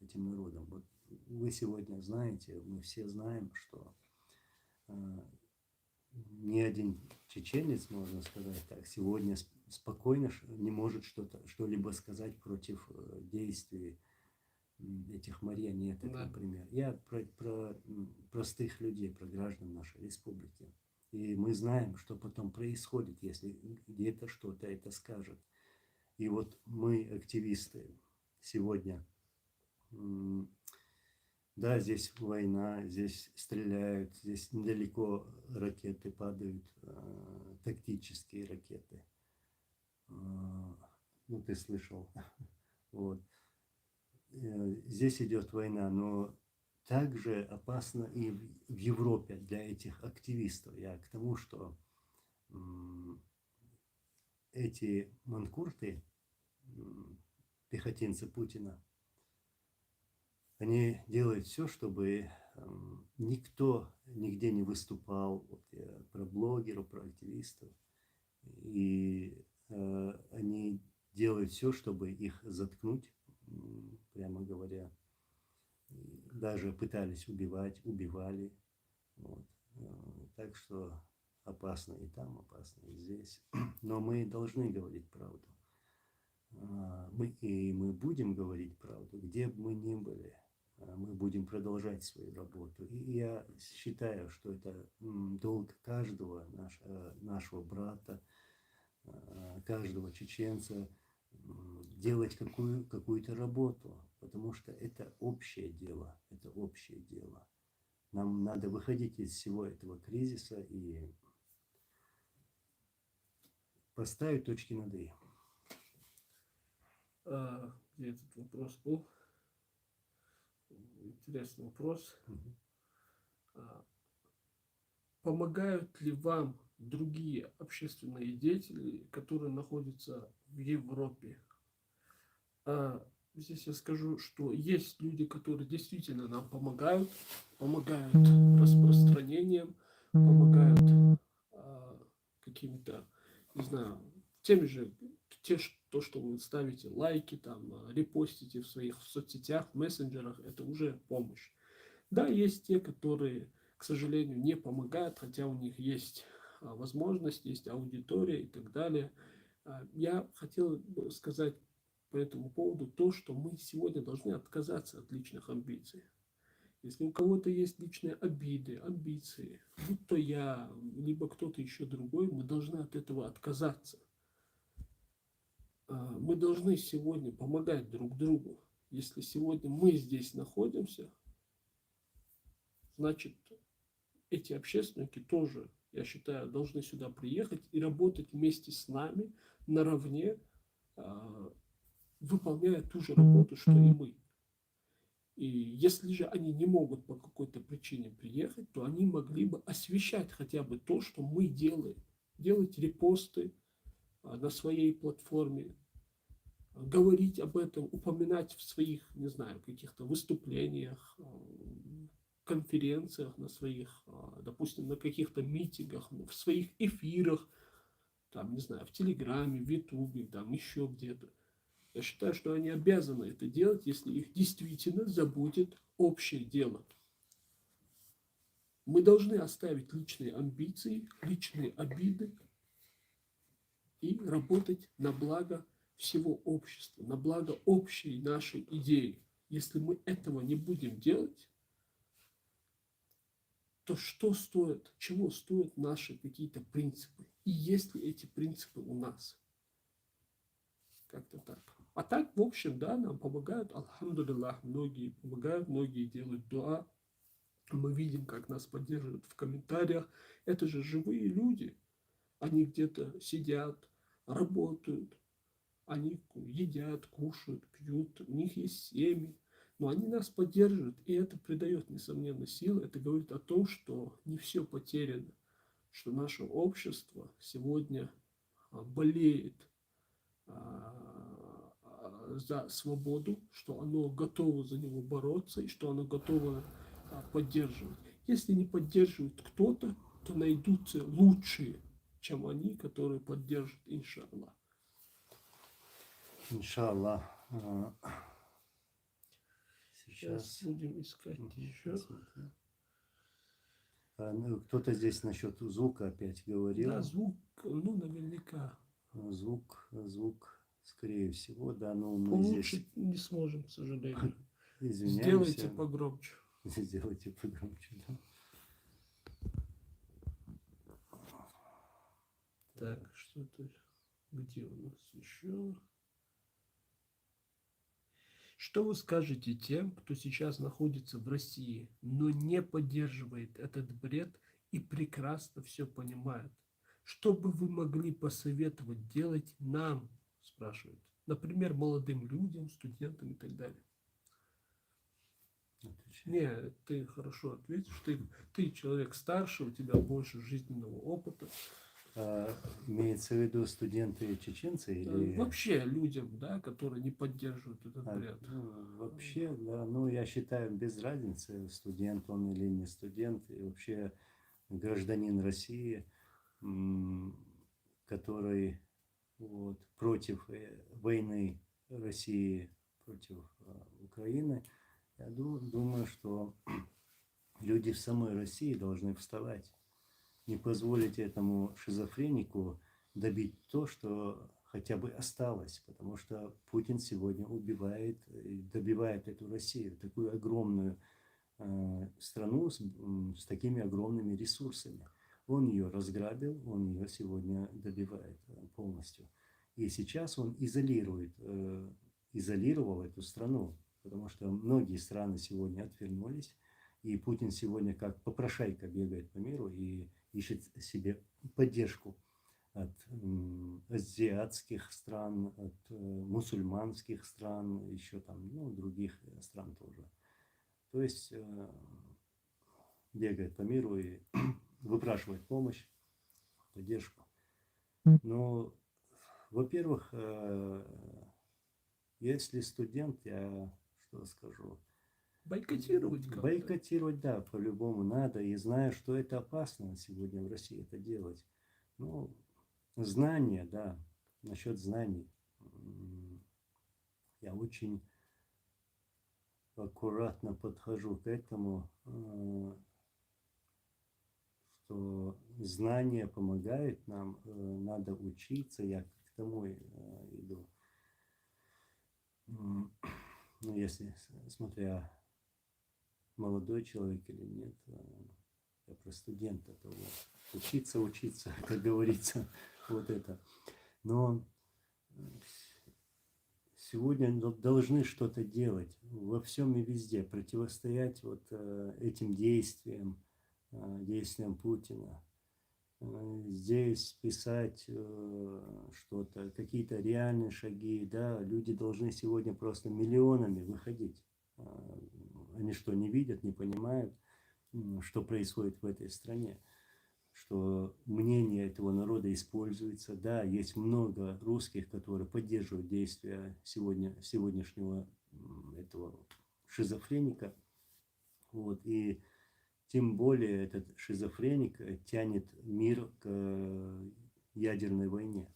Вот вы сегодня знаете, мы все знаем, что ни один чеченец, можно сказать так, сегодня спокойно не может что-либо сказать против действий этих марионеток, Да. например. Я про простых людей, про граждан нашей республики. И мы знаем, что потом происходит, если где-то что-то это скажет. И вот мы, активисты, сегодня, да, здесь война, здесь стреляют, здесь недалеко ракеты падают, тактические ракеты. Ну, ты слышал. Вот. Здесь идет война, но также опасно и в Европе для этих активистов. Я к тому, что эти манкурты, пехотинцы Путина, они делают все, чтобы никто нигде не выступал. Вот я про блогеров, про активистов. И они делают все, чтобы их заткнуть, прямо говоря. Даже пытались убивать, убивали. Вот. Так что опасно и там, опасно и здесь. Но мы должны говорить правду. Мы будем говорить правду, где бы мы ни были. Мы будем продолжать свою работу. И я считаю, что это долг каждого нашего брата, каждого чеченца делать какую-то работу, потому что это общее дело, это общее дело. Нам надо выходить из всего этого кризиса и поставить точки над «и». Где этот вопрос был? Интересный вопрос. Помогают ли вам другие общественные деятели, которые находятся в Европе? Здесь я скажу, что есть люди, которые действительно нам помогают распространением, помогают какими-то, не знаю, теми же, что вы ставите лайки, там, репостите в своих соцсетях, мессенджерах, это уже помощь. Да, есть те, которые, к сожалению, не помогают, хотя у них есть возможность, есть аудитория и так далее. Я хотел бы сказать по этому поводу то, что мы сегодня должны отказаться от личных амбиций. Если у кого-то есть личные обиды, амбиции, будь то я, либо кто-то еще другой, мы должны от этого отказаться. Мы должны сегодня помогать друг другу. Если сегодня мы здесь находимся, значит, эти общественники тоже, я считаю, должны сюда приехать и работать вместе с нами наравне, выполняя ту же работу, что и мы. И если же они не могут по какой-то причине приехать, то они могли бы освещать хотя бы то, что мы делаем. Делать репосты на своей платформе, говорить об этом, упоминать в своих, не знаю, каких-то выступлениях, конференциях, на своих, допустим, на каких-то митингах, в своих эфирах, там, не знаю, в Телеграме, в Ютубе, там еще где-то. Я считаю, что они обязаны это делать, если их действительно заботит общее дело. Мы должны оставить личные амбиции, личные обиды и работать на благо всего общества, на благо общей нашей идеи. Если мы этого не будем делать, то что стоит, чего стоят наши какие-то принципы? И есть ли эти принципы у нас? Как-то так. А так, в общем, да, нам помогают, алхамдулиллах, многие помогают, многие делают дуа. Мы видим, как нас поддерживают в комментариях. Это же живые люди. Они где-то сидят, работают, они едят, кушают, пьют, у них есть семьи. Но они нас поддерживают, и это придает, несомненно, силы. Это говорит о том, что не все потеряно, что наше общество сегодня болеет за свободу, что оно готово за него бороться и что оно готово поддерживать. Если не поддерживает кто-то, то найдутся лучшие, чем они, которые поддержат, иншаллах. Иншаллах. Сейчас будем искать еще. Посмотрим. Ну, кто-то здесь насчет звука опять говорил. Да, звук, ну, наверняка. Звук, скорее всего, да, но мы Улучшить здесь не сможем, к сожалению. извиняемся. Сделайте погромче. Сделайте погромче, да. Так, что-то, где у нас еще? Что вы скажете тем, кто сейчас находится в России, но не поддерживает этот бред и прекрасно все понимает? Что бы вы могли посоветовать делать нам, спрашивают. Например, молодым людям, студентам и так далее. Не, ты хорошо ответишь, ты человек старше, у тебя больше жизненного опыта. Имеется в виду студенты чеченцы или... Вообще людям, да, которые не поддерживают этот бред. Вообще, да, ну я считаю, без разницы, студент он или не студент, и вообще гражданин России, который вот, против войны России против Украины, я думаю, что люди в самой России должны вставать. Не позволить этому шизофренику добить то, что хотя бы осталось, потому что Путин сегодня убивает и добивает эту Россию, такую огромную страну с такими огромными ресурсами. Он ее разграбил, он ее сегодня добивает полностью. И сейчас он изолировал эту страну, потому что многие страны сегодня отвернулись, и Путин сегодня как попрошайка бегает по миру и ищет себе поддержку от азиатских стран, от мусульманских стран, еще там, ну, других стран тоже. То есть бегает по миру и выпрашивает помощь, поддержку. Но, во-первых, если студент, я что скажу, Бойкотировать как-то. Бойкотировать, да, по-любому надо. И знаю, что это опасно сегодня в России это делать. Ну, знания, да, насчет знаний. Я очень аккуратно подхожу к этому, что знания помогают нам, надо учиться, я к тому иду. Ну, если, смотря молодой человек или нет, я про студента, то вот учиться, как говорится, вот это. Но сегодня должны что-то делать во всем и везде, противостоять вот этим действиям Путина. Здесь писать что-то, какие-то реальные шаги, да, люди должны сегодня просто миллионами выходить. Они что, не видят, не понимают, что происходит в этой стране, что мнение этого народа используется. Да, есть много русских, которые поддерживают действия сегодняшнего этого шизофреника. Вот, и тем более этот шизофреник тянет мир к ядерной войне.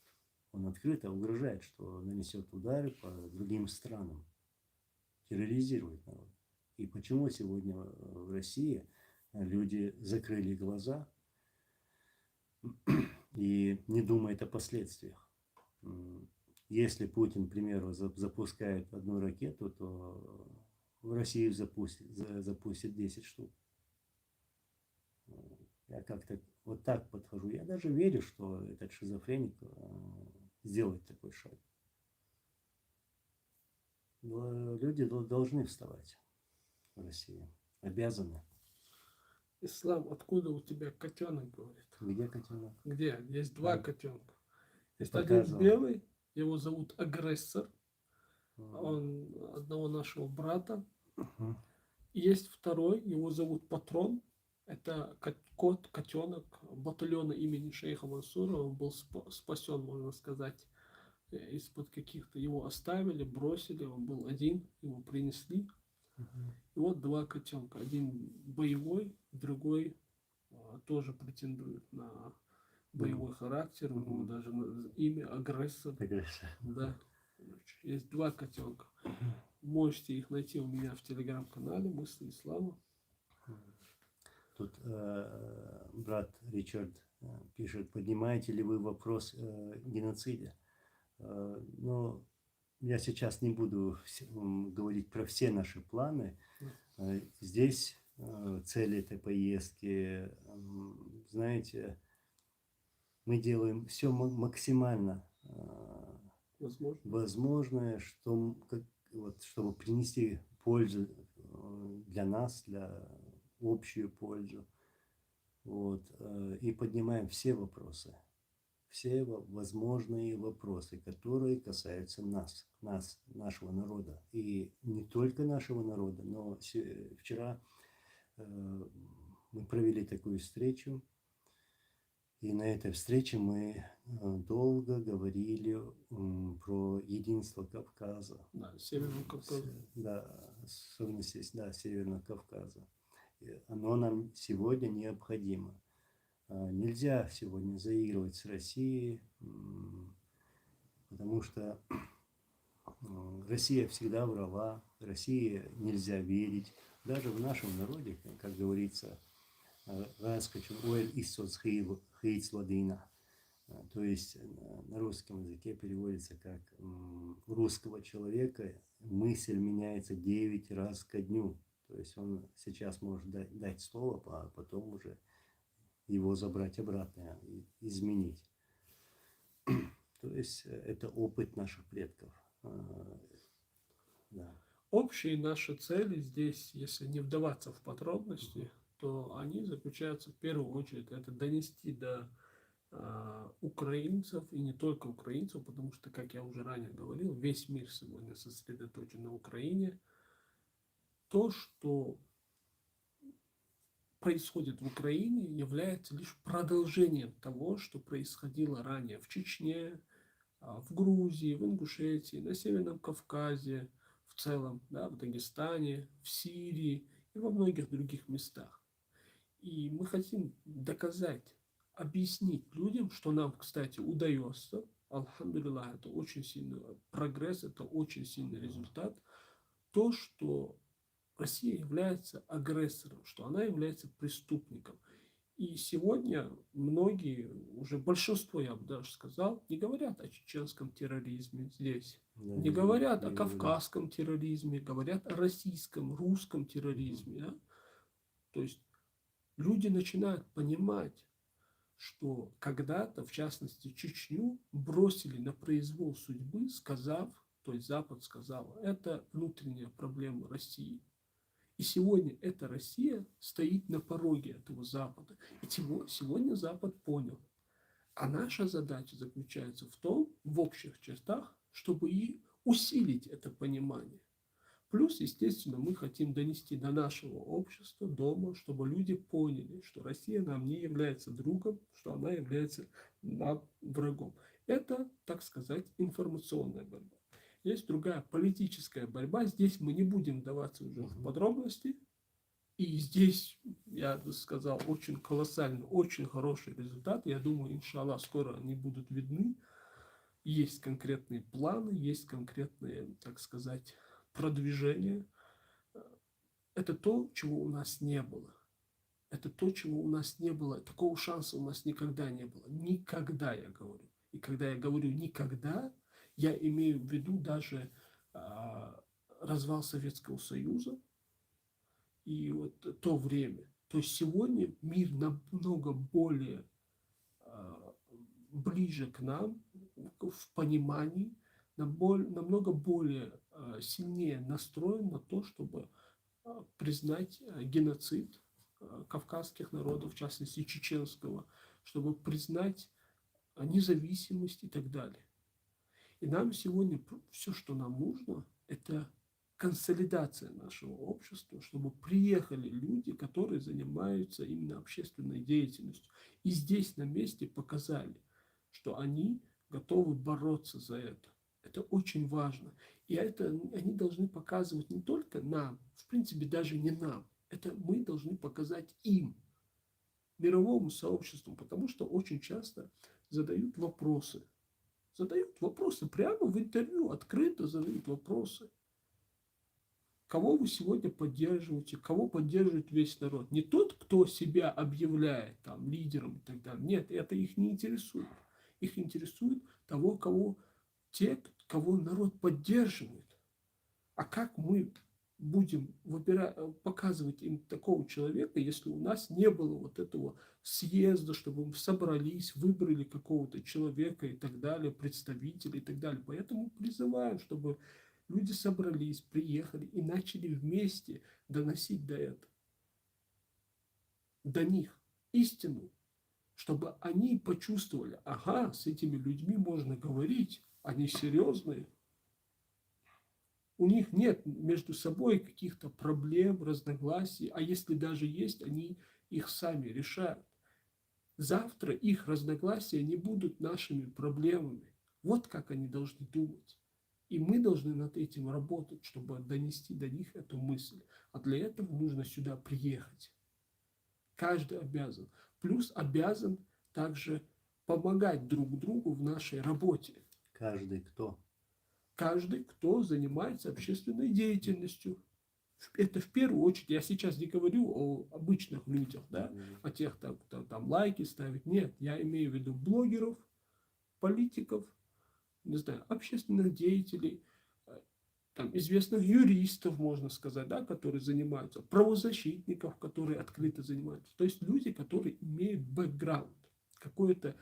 Он открыто угрожает, что нанесет удары по другим странам, терроризирует народ. И почему сегодня в России люди закрыли глаза и не думают о последствиях? Если Путин, к примеру, запускает одну ракету, то в Россию запустит 10 штук. Я как-то вот так подхожу. Я даже верю, что этот шизофреник сделает такой шаг. Но люди должны вставать в России. Обязаны. Ислам, откуда у тебя котенок, говорит? Где котенок? Где? Есть два Да. котенка. Ты Есть один показывал. белый, его зовут Агрессор. Мгм. Он одного нашего брата. Мгм. И есть второй, его зовут Патрон. Это котенок батальона имени шейха Мансура. Он был спасен, можно сказать, из-под каких-то. Его оставили, бросили, он был один, его принесли. Мгм. И вот два котенка. Один боевой, другой тоже претендует на боевой характер. У него Мгм. даже имя Агрессор. Агрессор. Да. Есть два котенка. Можете их найти у меня в телеграм-канале «Мысли Ислама». Тут брат Ричард пишет, поднимаете ли вы вопрос геноцида? Но я сейчас не буду говорить про все наши планы. Здесь цель этой поездки, знаете, мы делаем все максимально возможное, чтобы принести пользу для нас, для общую пользу. Вот, и поднимаем все вопросы, все возможные вопросы, которые касаются нас, нашего народа. И не только нашего народа, но вчера мы провели такую встречу, и на этой встрече мы долго говорили про единство Кавказа. Да, Северного Кавказа. Да, особенности, да, Северного Кавказа. Оно нам сегодня необходимо. Нельзя сегодня заигрывать с Россией, потому что Россия всегда врала, России нельзя верить. Даже в нашем народе, как говорится, то есть на русском языке переводится как у русского человека мысль меняется 9 раз ко дню. То есть он сейчас может дать слово, а потом уже его забрать обратно и изменить. То есть это опыт наших предков. Да. Общие наши цели здесь, если не вдаваться в подробности, то они заключаются в первую очередь, это донести до украинцев, и не только украинцев, потому что, как я уже ранее говорил, весь мир сегодня сосредоточен на Украине. То, что происходит в Украине, является лишь продолжением того, что происходило ранее в Чечне, в Грузии, в Ингушетии, на Северном Кавказе, в целом, да, в Дагестане, в Сирии и во многих других местах. И мы хотим доказать, объяснить людям, что нам, кстати, удается. Алхамдулиллах, это очень сильный прогресс, это очень сильный результат. То, что Россия является агрессором, что она является преступником. И сегодня многие, уже большинство, я бы даже сказал, не говорят о чеченском терроризме здесь. Да, Не говорят о не говорю. кавказском терроризме, говорят о российском, русском терроризме. Да? То есть люди начинают понимать, что когда-то, в частности, Чечню бросили на произвол судьбы, сказав, то есть Запад сказал, это внутренняя проблема России. И сегодня эта Россия стоит на пороге этого Запада. И сегодня Запад понял. А наша задача заключается в том, в общих чертах, чтобы и усилить это понимание. Плюс, естественно, мы хотим донести до нашего общества, дома, чтобы люди поняли, что Россия нам не является другом, что она является нам врагом. Это, так сказать, информационная борьба. Есть другая политическая борьба. Здесь мы не будем вдаваться уже в подробности. И здесь, я бы сказал, очень колоссальный, очень хороший результат. Я думаю, иншаллах, скоро они будут видны. Есть конкретные планы, есть конкретные, так сказать, продвижения. Это то, чего у нас не было. Это то, чего у нас не было. Такого шанса у нас никогда не было. Никогда, я говорю. И когда я говорю «никогда», я имею в виду даже развал Советского Союза и вот то время. То есть сегодня мир намного более ближе к нам в понимании, намного более сильнее настроен на то, чтобы признать геноцид кавказских народов, в частности чеченского, чтобы признать независимость и так далее. И нам сегодня все, что нам нужно, это консолидация нашего общества, чтобы приехали люди, которые занимаются именно общественной деятельностью. И здесь на месте показали, что они готовы бороться за это. Это очень важно. И это они должны показывать не только нам, в принципе, даже не нам. Это мы должны показать им, мировому сообществу, потому что очень часто задают вопросы. Задают вопросы прямо в интервью, открыто задают вопросы. Кого вы сегодня поддерживаете, кого поддерживает весь народ? Не тот, кто себя объявляет там, лидером и так далее. Нет, это их не интересует. Их интересует те, кого народ поддерживает. А как мы будем показывать им такого человека, если у нас не было вот этого съезда, чтобы мы собрались, выбрали какого-то человека и так далее, представителей и так далее. Поэтому призываем, чтобы люди собрались, приехали и начали вместе доносить до них истину, чтобы они почувствовали, ага, с этими людьми можно говорить, они серьезные, у них нет между собой каких-то проблем, разногласий, а если даже есть, они их сами решают. Завтра их разногласия не будут нашими проблемами. Вот как они должны думать. И мы должны над этим работать, чтобы донести до них эту мысль. А для этого нужно сюда приехать. Каждый обязан. Плюс обязан также помогать друг другу в нашей работе. Каждый кто? Каждый, кто занимается общественной деятельностью. Это в первую очередь, я сейчас не говорю о обычных людях, да, о тех, кто там лайки ставит. Нет, я имею в виду блогеров, политиков, не знаю, общественных деятелей, там, известных юристов, можно сказать, да, которые занимаются, правозащитников, которые открыто занимаются. То есть люди, которые имеют бэкграунд, какое-то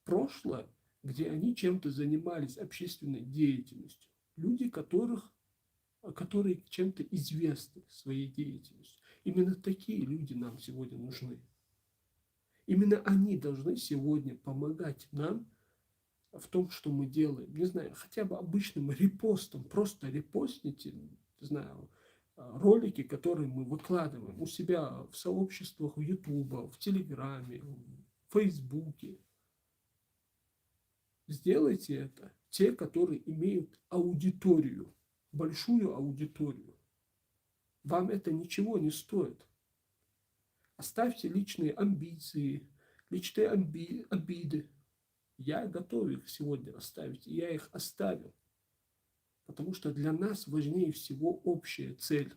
прошлое, где они чем-то занимались общественной деятельностью. Люди, которые чем-то известны своей деятельностью. Именно такие люди нам сегодня нужны. Именно они должны сегодня помогать нам в том, что мы делаем. Не знаю, хотя бы обычным репостом. Просто репостните, не знаю, ролики, которые мы выкладываем у себя в сообществах в Ютубе, в Телеграме, в Фейсбуке. Сделайте это. Те, которые имеют аудиторию, большую аудиторию. Вам это ничего не стоит. Оставьте личные амбиции, личные обиды. Я готов их сегодня оставить, и я их оставил. Потому что для нас важнее всего общая цель.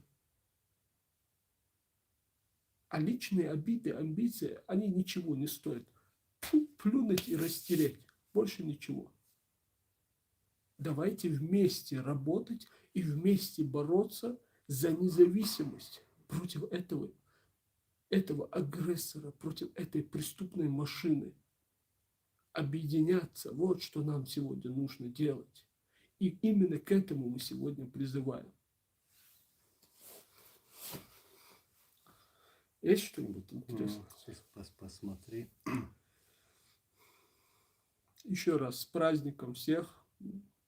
А личные обиды, амбиции, они ничего не стоят. Плюнуть и растереть. Больше ничего. Давайте вместе работать и вместе бороться за независимость против этого агрессора, против этой преступной машины. Объединяться. Вот что нам сегодня нужно делать. И именно к этому мы сегодня призываем. Есть что-нибудь интересное? Сейчас посмотри. Еще раз с праздником всех.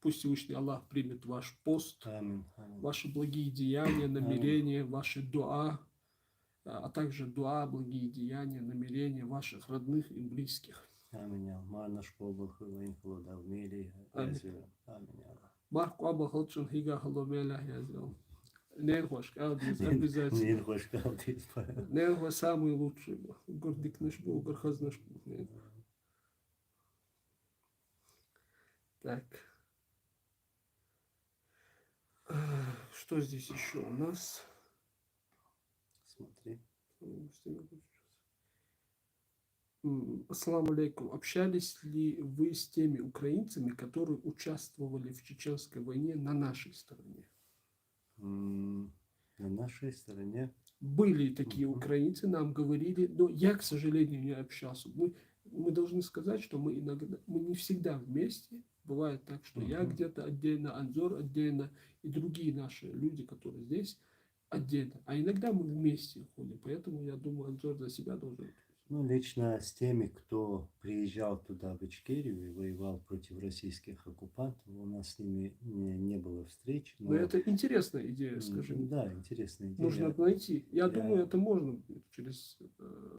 Пусть Всевышний Аллах примет ваш пост, Аминь. Аминь. ваши благие деяния, намерения, ваши дуа, а также дуа, благие деяния, намерения ваших родных и близких. Аминь. Марнаш побах вейн холода в мире. Аминь. Аминь. Марк Аба Халчун Хига Халомеля Язел. Нерхош Калдис обязательно. Нерхош Калдис. Нерхо самый лучший. Гордик наш был, Горхаз наш был. Так. Что здесь еще у нас? Смотри. Ассаламу алейкум. Общались ли вы с теми украинцами, которые участвовали в Чеченской войне на нашей стороне? На нашей стороне. Были такие украинцы, нам говорили, но я, к сожалению, не общался. Мы должны сказать, что мы не всегда вместе. Бывает так, что я где-то отдельно, Анзор отдельно, и другие наши люди, которые здесь, отдельно. А иногда мы вместе ходим. Поэтому я думаю, Анзор за себя должен. Ну, лично с теми, кто приезжал туда, в Ичкерию, и воевал против российских оккупантов, у нас с ними не было встреч. Но это интересная идея, скажи мне. Да, интересная идея. Нужно найти. Я думаю, это можно будет через...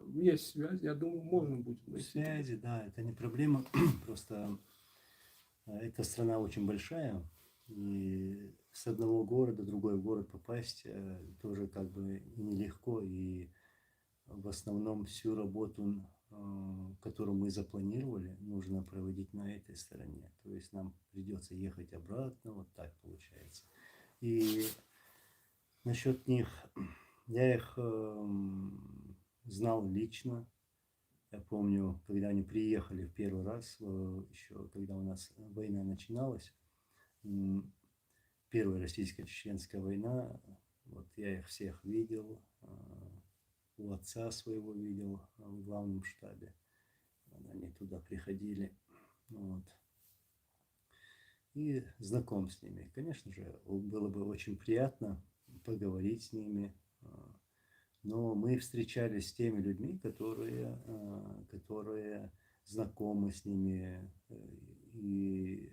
Есть связь, я думаю, можно будет найти. Связи, да, это не проблема. Просто эта страна очень большая, и с одного города в другой город попасть тоже как бы нелегко, и в основном всю работу, которую мы запланировали, нужно проводить на этой стороне. То есть нам придется ехать обратно, вот так получается. И насчет них, я их знал лично. Я помню, когда они приехали в первый раз, еще когда у нас война начиналась, первая российско-чеченская война, вот я их всех видел, у отца своего видел в главном штабе. Они туда приходили. Вот. И знаком с ними. Конечно же, было бы очень приятно поговорить с ними. Но мы встречались с теми людьми, которые знакомы с ними и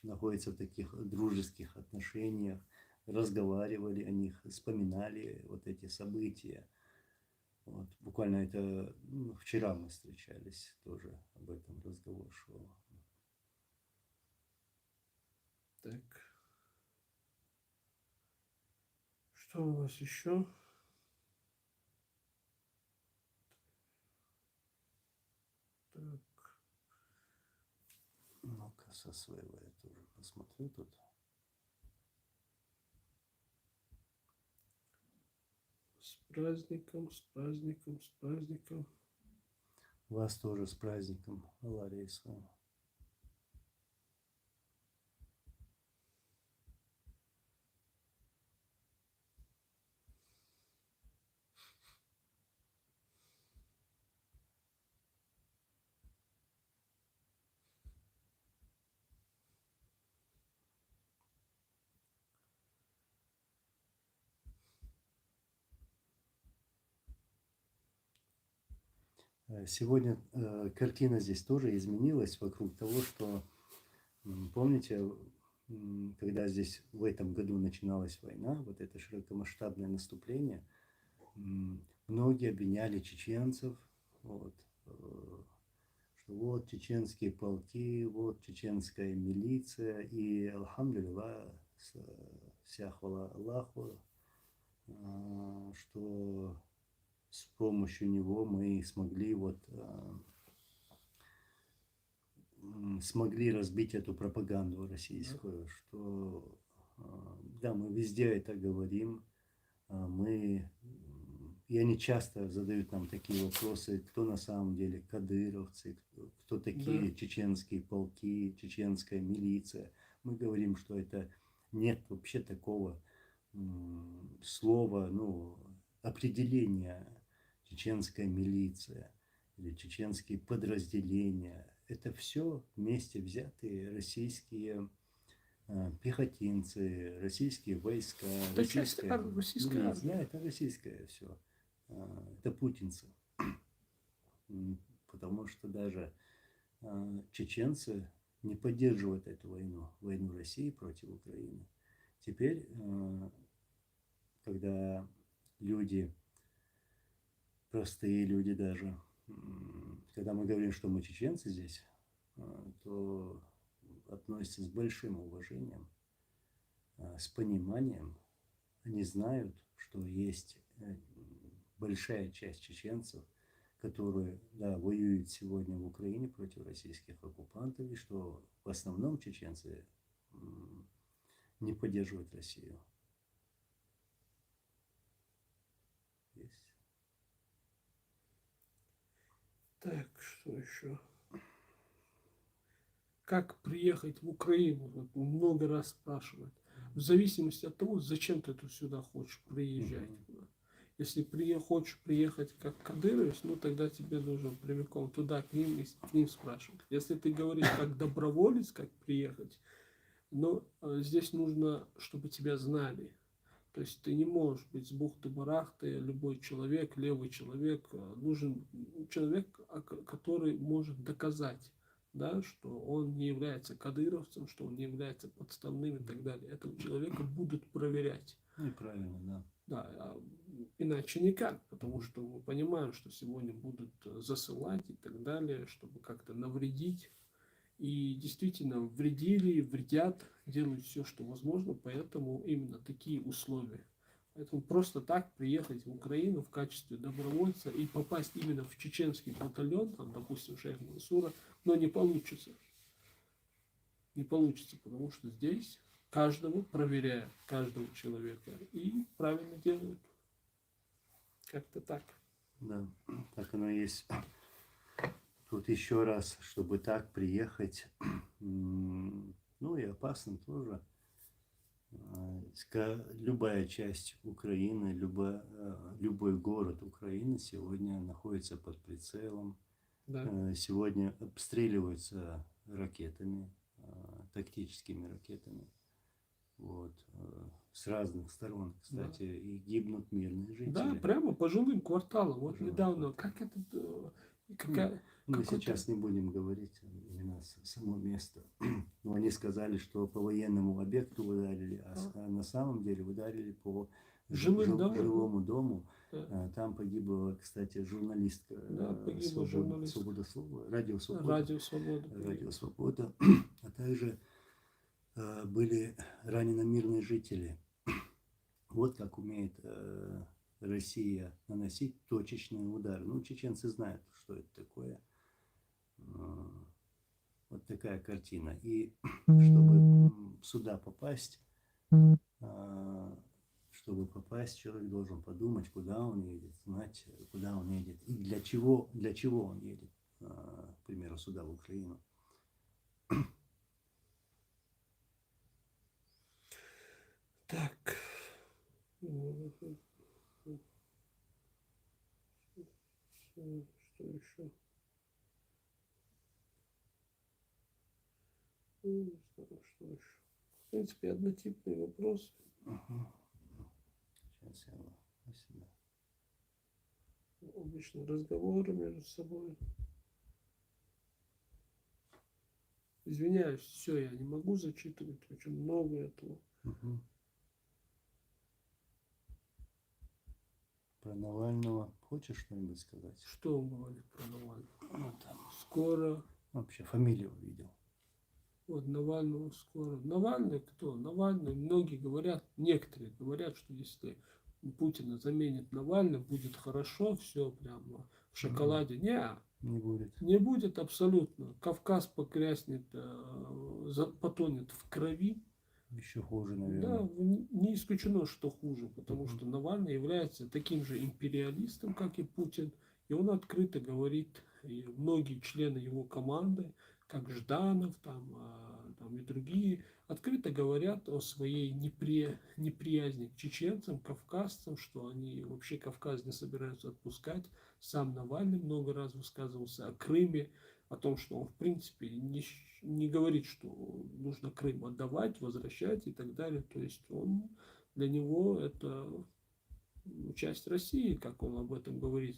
находятся в таких дружеских отношениях, разговаривали о них, вспоминали вот эти события. Вот. Буквально это вчера мы встречались, тоже об этом разговор шел. Так. Что у вас еще? Так. Ну-ка, со своего я тоже посмотрю тут. С праздником, с праздником, с праздником. Вас тоже с праздником, Лариса. Сегодня картина здесь тоже изменилась вокруг того, что, помните, когда здесь в этом году начиналась война, вот это широкомасштабное наступление, многие обвиняли чеченцев, вот, что вот чеченские полки, вот чеченская милиция, и алхамдулилlah, вся хвала Аллаху, что с помощью него мы смогли разбить эту пропаганду российскую, да, мы везде это говорим, мы и они часто задают нам такие вопросы, кто на самом деле кадыровцы, кто такие Да. чеченские полки, чеченская милиция. Мы говорим, что это нет вообще такого слова, ну, определения чеченская милиция или чеченские подразделения. Это все вместе взятые российские пехотинцы, российские войска, Это часть российская российской милиция. армии. Да, это российское все. Это путинцы. Потому что даже чеченцы не поддерживают эту войну, войну России против Украины. Теперь, когда люди, простые люди даже, когда мы говорим, что мы чеченцы здесь, то относятся с большим уважением, с пониманием. Они знают, что есть большая часть чеченцев, которые, да, воюют сегодня в Украине против российских оккупантов, и что в основном чеченцы не поддерживают Россию. Есть. Так, что еще? Как приехать в Украину? Вот много раз спрашивают. В зависимости от того, зачем ты тут сюда хочешь приезжать. Если хочешь приехать как кадыровец, ну тогда тебе нужно прямиком туда к ним и к ним спрашивать. Если ты говоришь как доброволец, как приехать, но здесь нужно, чтобы тебя знали. То есть ты не можешь быть с бухты-барахты, любой человек, левый человек. Нужен человек, который может доказать, да, что он не является кадыровцем, что он не является подставным и так далее. Этого человека будут проверять. Ну и правильно, да. Да, иначе никак, потому что мы понимаем, что сегодня будут засылать и так далее, чтобы как-то навредить. И действительно вредили, вредят, делают все, что возможно, поэтому именно такие условия. Поэтому просто так приехать в Украину в качестве добровольца и попасть именно в чеченский батальон, там, допустим, шейх Мансура, но не получится. Не получится, потому что здесь каждого проверяют, каждого человека, и правильно делают. Как-то так. Да, так оно и есть. Тут еще раз, чтобы так приехать, ну и опасно тоже. Любая часть Украины, любой город Украины сегодня находится под прицелом. Да. Сегодня обстреливаются ракетами, тактическими ракетами. Вот. С разных сторон, кстати, Да. и гибнут мирные жители. Да, прямо по жилым кварталам. Вот Жилым недавно, кварталам. как это, Мы сейчас не будем говорить именно само место. Но они сказали, что по военному объекту ударили, а на самом деле ударили по жилому дому. Да. Там погибла, кстати, журналистка, Да, погибла журналистка. Свобода слова, Радио Свобода. Радио Свобода. А также были ранены мирные жители. Вот как умеет Россия наносить точечные удары. Ну, чеченцы знают, что это такое. Вот такая картина. И чтобы сюда попасть, человек должен подумать, куда он едет, знать, куда он едет и для чего он едет, к примеру, сюда, в Украину. Так. Что еще? Не знаю, что еще. В принципе, однотипный вопрос. Сейчас я его сюда. Обычно разговоры между собой. Извиняюсь, все, я не могу зачитывать, очень много этого. Про Навального хочешь что-нибудь сказать? Что он говорит про Навального? Ну, там. Скоро. Вообще фамилию увидел. Вот Навального скоро. Навальный кто? Навальный, многие говорят, некоторые говорят, что если Путина заменит Навальный, будет хорошо, все прямо в шоколаде. Не будет. Не будет абсолютно. Кавказ покряснет, потонет в крови. Еще хуже, Да, наверное. не исключено, что хуже, потому Мгм. что Навальный является таким же империалистом, как и Путин, и он открыто говорит, и многие члены его команды, как Жданов там и другие, открыто говорят о своей неприязни к чеченцам, кавказцам, что они вообще Кавказ не собираются отпускать. Сам Навальный много раз высказывался о Крыме, о том, что он в принципе не говорит, что нужно Крым отдавать, возвращать и так далее. То есть он для него это часть России, как он об этом говорит.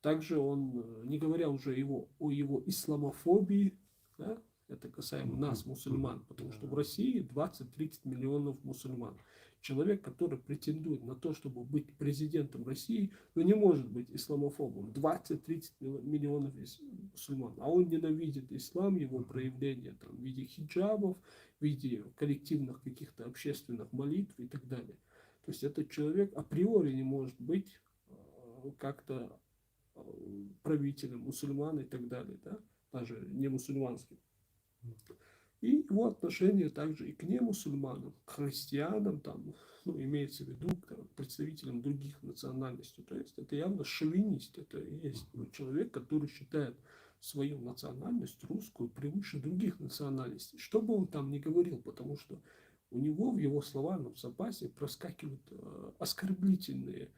Также он, не говоря уже о его исламофобии, да, это касаемо Мгм. нас, Мгм. мусульман, потому что в Да. России 20-30 миллионов мусульман. Человек, который претендует на то, чтобы быть президентом России, но не может быть исламофобом. 20-30 миллионов мусульман. А он ненавидит ислам, его Мгм. проявления там, в виде хиджабов, в виде коллективных каких-то общественных молитв и так далее. То есть этот человек априори не может быть как-то правителям, мусульман и так далее, да, даже не мусульманским. И его отношение также и к немусульманам, к христианам, там, ну, имеется в виду к представителям других национальностей. То есть это явно шовинист, это и есть человек, который считает свою национальность русскую превыше других национальностей. Что бы он там ни говорил, потому что у него в его словарном запасе проскакивают оскорбительные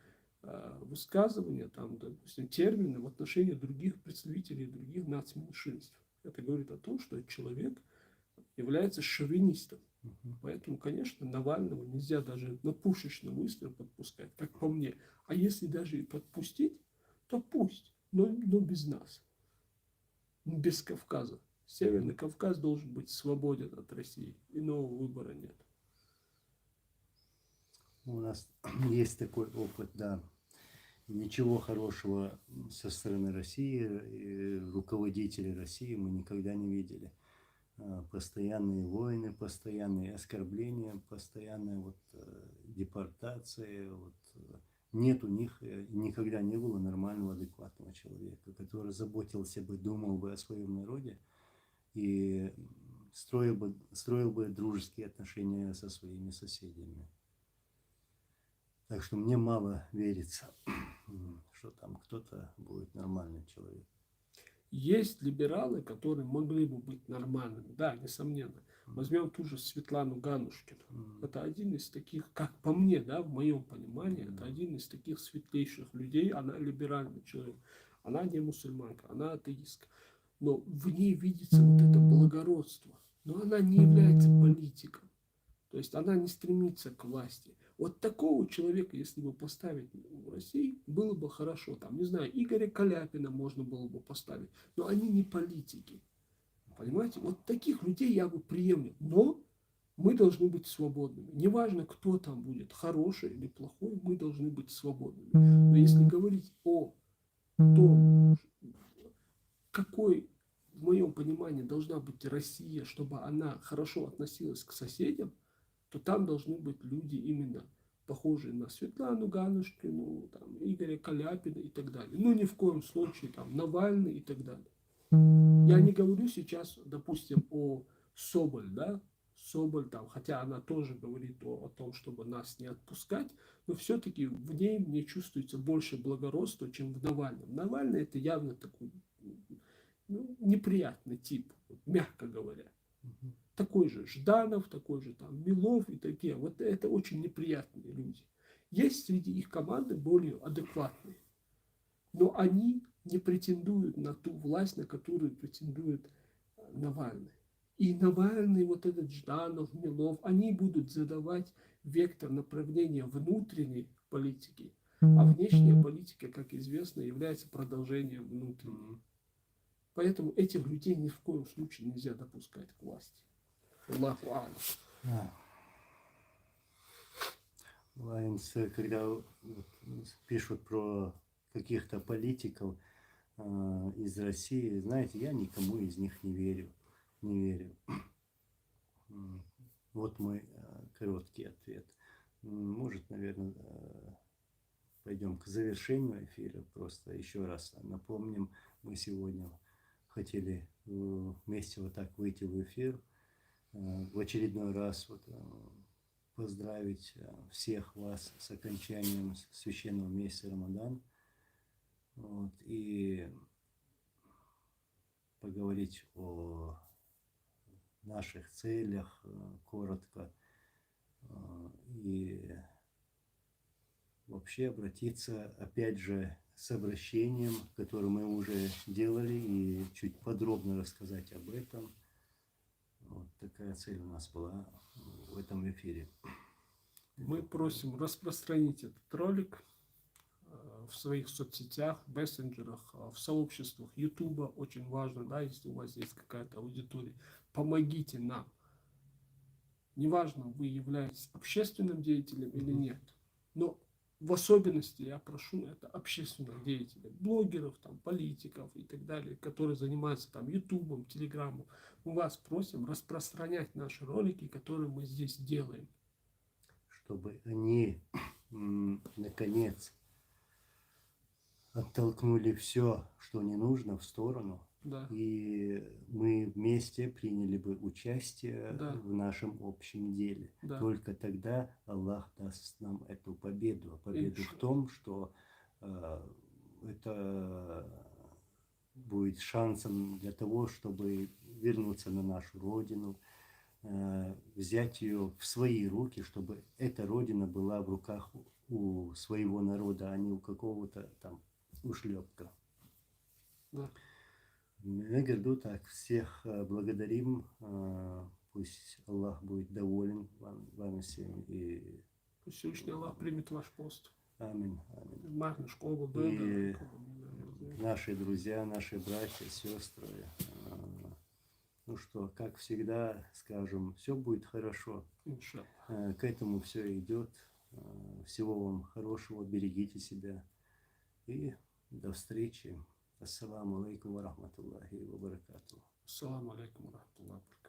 высказывания, там, допустим, термины в отношении других представителей других нацменьшинств. Это говорит о том, что человек является шовинистом. Мгм. Поэтому, конечно, Навального нельзя даже на пушечный выстрел подпускать, как по мне. А если даже и подпустить, то пусть, но без нас, без Кавказа. Северный Мгм. Кавказ должен быть свободен от России. Иного выбора нет. У нас есть такой опыт, да. Ничего хорошего со стороны России, руководителей России мы никогда не видели. Постоянные войны, постоянные оскорбления, постоянная вот депортация. Вот, нет у них, никогда не было нормального, адекватного человека, который заботился бы, думал бы о своем народе и строил бы дружеские отношения со своими соседями. Так что мне мало верится, что там кто-то будет нормальный человек. Есть либералы, которые могли бы быть нормальными, да, несомненно. Возьмем ту же Светлану Ганушкину. Это один из таких, как по мне, да, в моем понимании, это один из таких светлейших людей. Она либеральный человек. Она не мусульманка, она атеистка. Но в ней видится вот это благородство. Но она не является политиком. То есть она не стремится к власти. Вот такого человека, если бы поставить в России, было бы хорошо. Там, не знаю, Игоря Каляпина можно было бы поставить. Но они не политики. Понимаете? Вот таких людей я бы приемлю. Но мы должны быть свободными. Неважно, кто там будет, хороший или плохой, мы должны быть свободными. Но если говорить о том, какой, в моем понимании, должна быть Россия, чтобы она хорошо относилась к соседям, то там должны быть люди именно похожие на Светлану Ганушкину, там, Игоря Каляпина и так далее. Ну, ни в коем случае там Навальный и так далее. Я не говорю сейчас, допустим, о Соболь, да, Соболь там, хотя она тоже говорит о том, чтобы нас не отпускать, но все-таки в ней мне чувствуется больше благородства, чем в Навальном. Навальный это явно такой неприятный тип, мягко говоря. Такой же Жданов, такой же там Милов и такие. Вот это очень неприятные люди. Есть среди их команды более адекватные, но они не претендуют на ту власть, на которую претендует Навальный. И Навальный, вот этот Жданов, Милов, они будут задавать вектор направления внутренней политики, а внешняя политика, как известно, является продолжением внутренней. Поэтому этих людей ни в коем случае нельзя допускать к власти. Аллаху алям. Лайнс, когда пишут про каких-то политиков из России, знаете, я никому из них не верю. Не верю. Вот мой короткий ответ. Может, наверное, пойдем к завершению эфира. Просто еще раз напомним, мы сегодня хотели вместе вот так выйти в эфир, в очередной раз вот, поздравить всех вас с окончанием священного месяца Рамадан. Вот, и поговорить о наших целях коротко. И вообще обратиться, опять же, с обращением, которое мы уже делали, и чуть подробно рассказать об этом. Вот такая цель у нас была в этом эфире. Мы просим распространить этот ролик в своих соцсетях, мессенджерах, в сообществах Ютуба. Очень важно, да, если у вас есть какая-то аудитория, помогите нам. Неважно, вы являетесь общественным деятелем или нет, но в особенности я прошу это общественных деятелей, блогеров, там, политиков и так далее, которые занимаются там Ютубом, Телеграмом. Мы вас просим распространять наши ролики, которые мы здесь делаем. Чтобы они, наконец, оттолкнули все, что не нужно, в сторону. Да. И мы вместе приняли бы участие Да. в нашем общем деле. Да. Только тогда Аллах даст нам эту победу. А победу в Иншаллах. том, что это будет шансом для того, чтобы вернуться на нашу родину, взять ее в свои руки, чтобы эта родина была в руках у своего народа, а не у какого-то там ушлепка. Да. Я говорю так, всех благодарим, пусть Аллах будет доволен вами всеми. И Пусть Всевышний Аллах примет ваш пост. аминь, аминь. Марна школа, И наши друзья, наши братья, сестры, ну что, как всегда, скажем, все будет хорошо. Иншаллах. К этому все идет. Всего вам хорошего, берегите себя. И до встречи. Ассаламу алейкум ва рахматуллахи ва баракатуху. Ассаламу алейкум ва рахматуллахи ва баракатуху.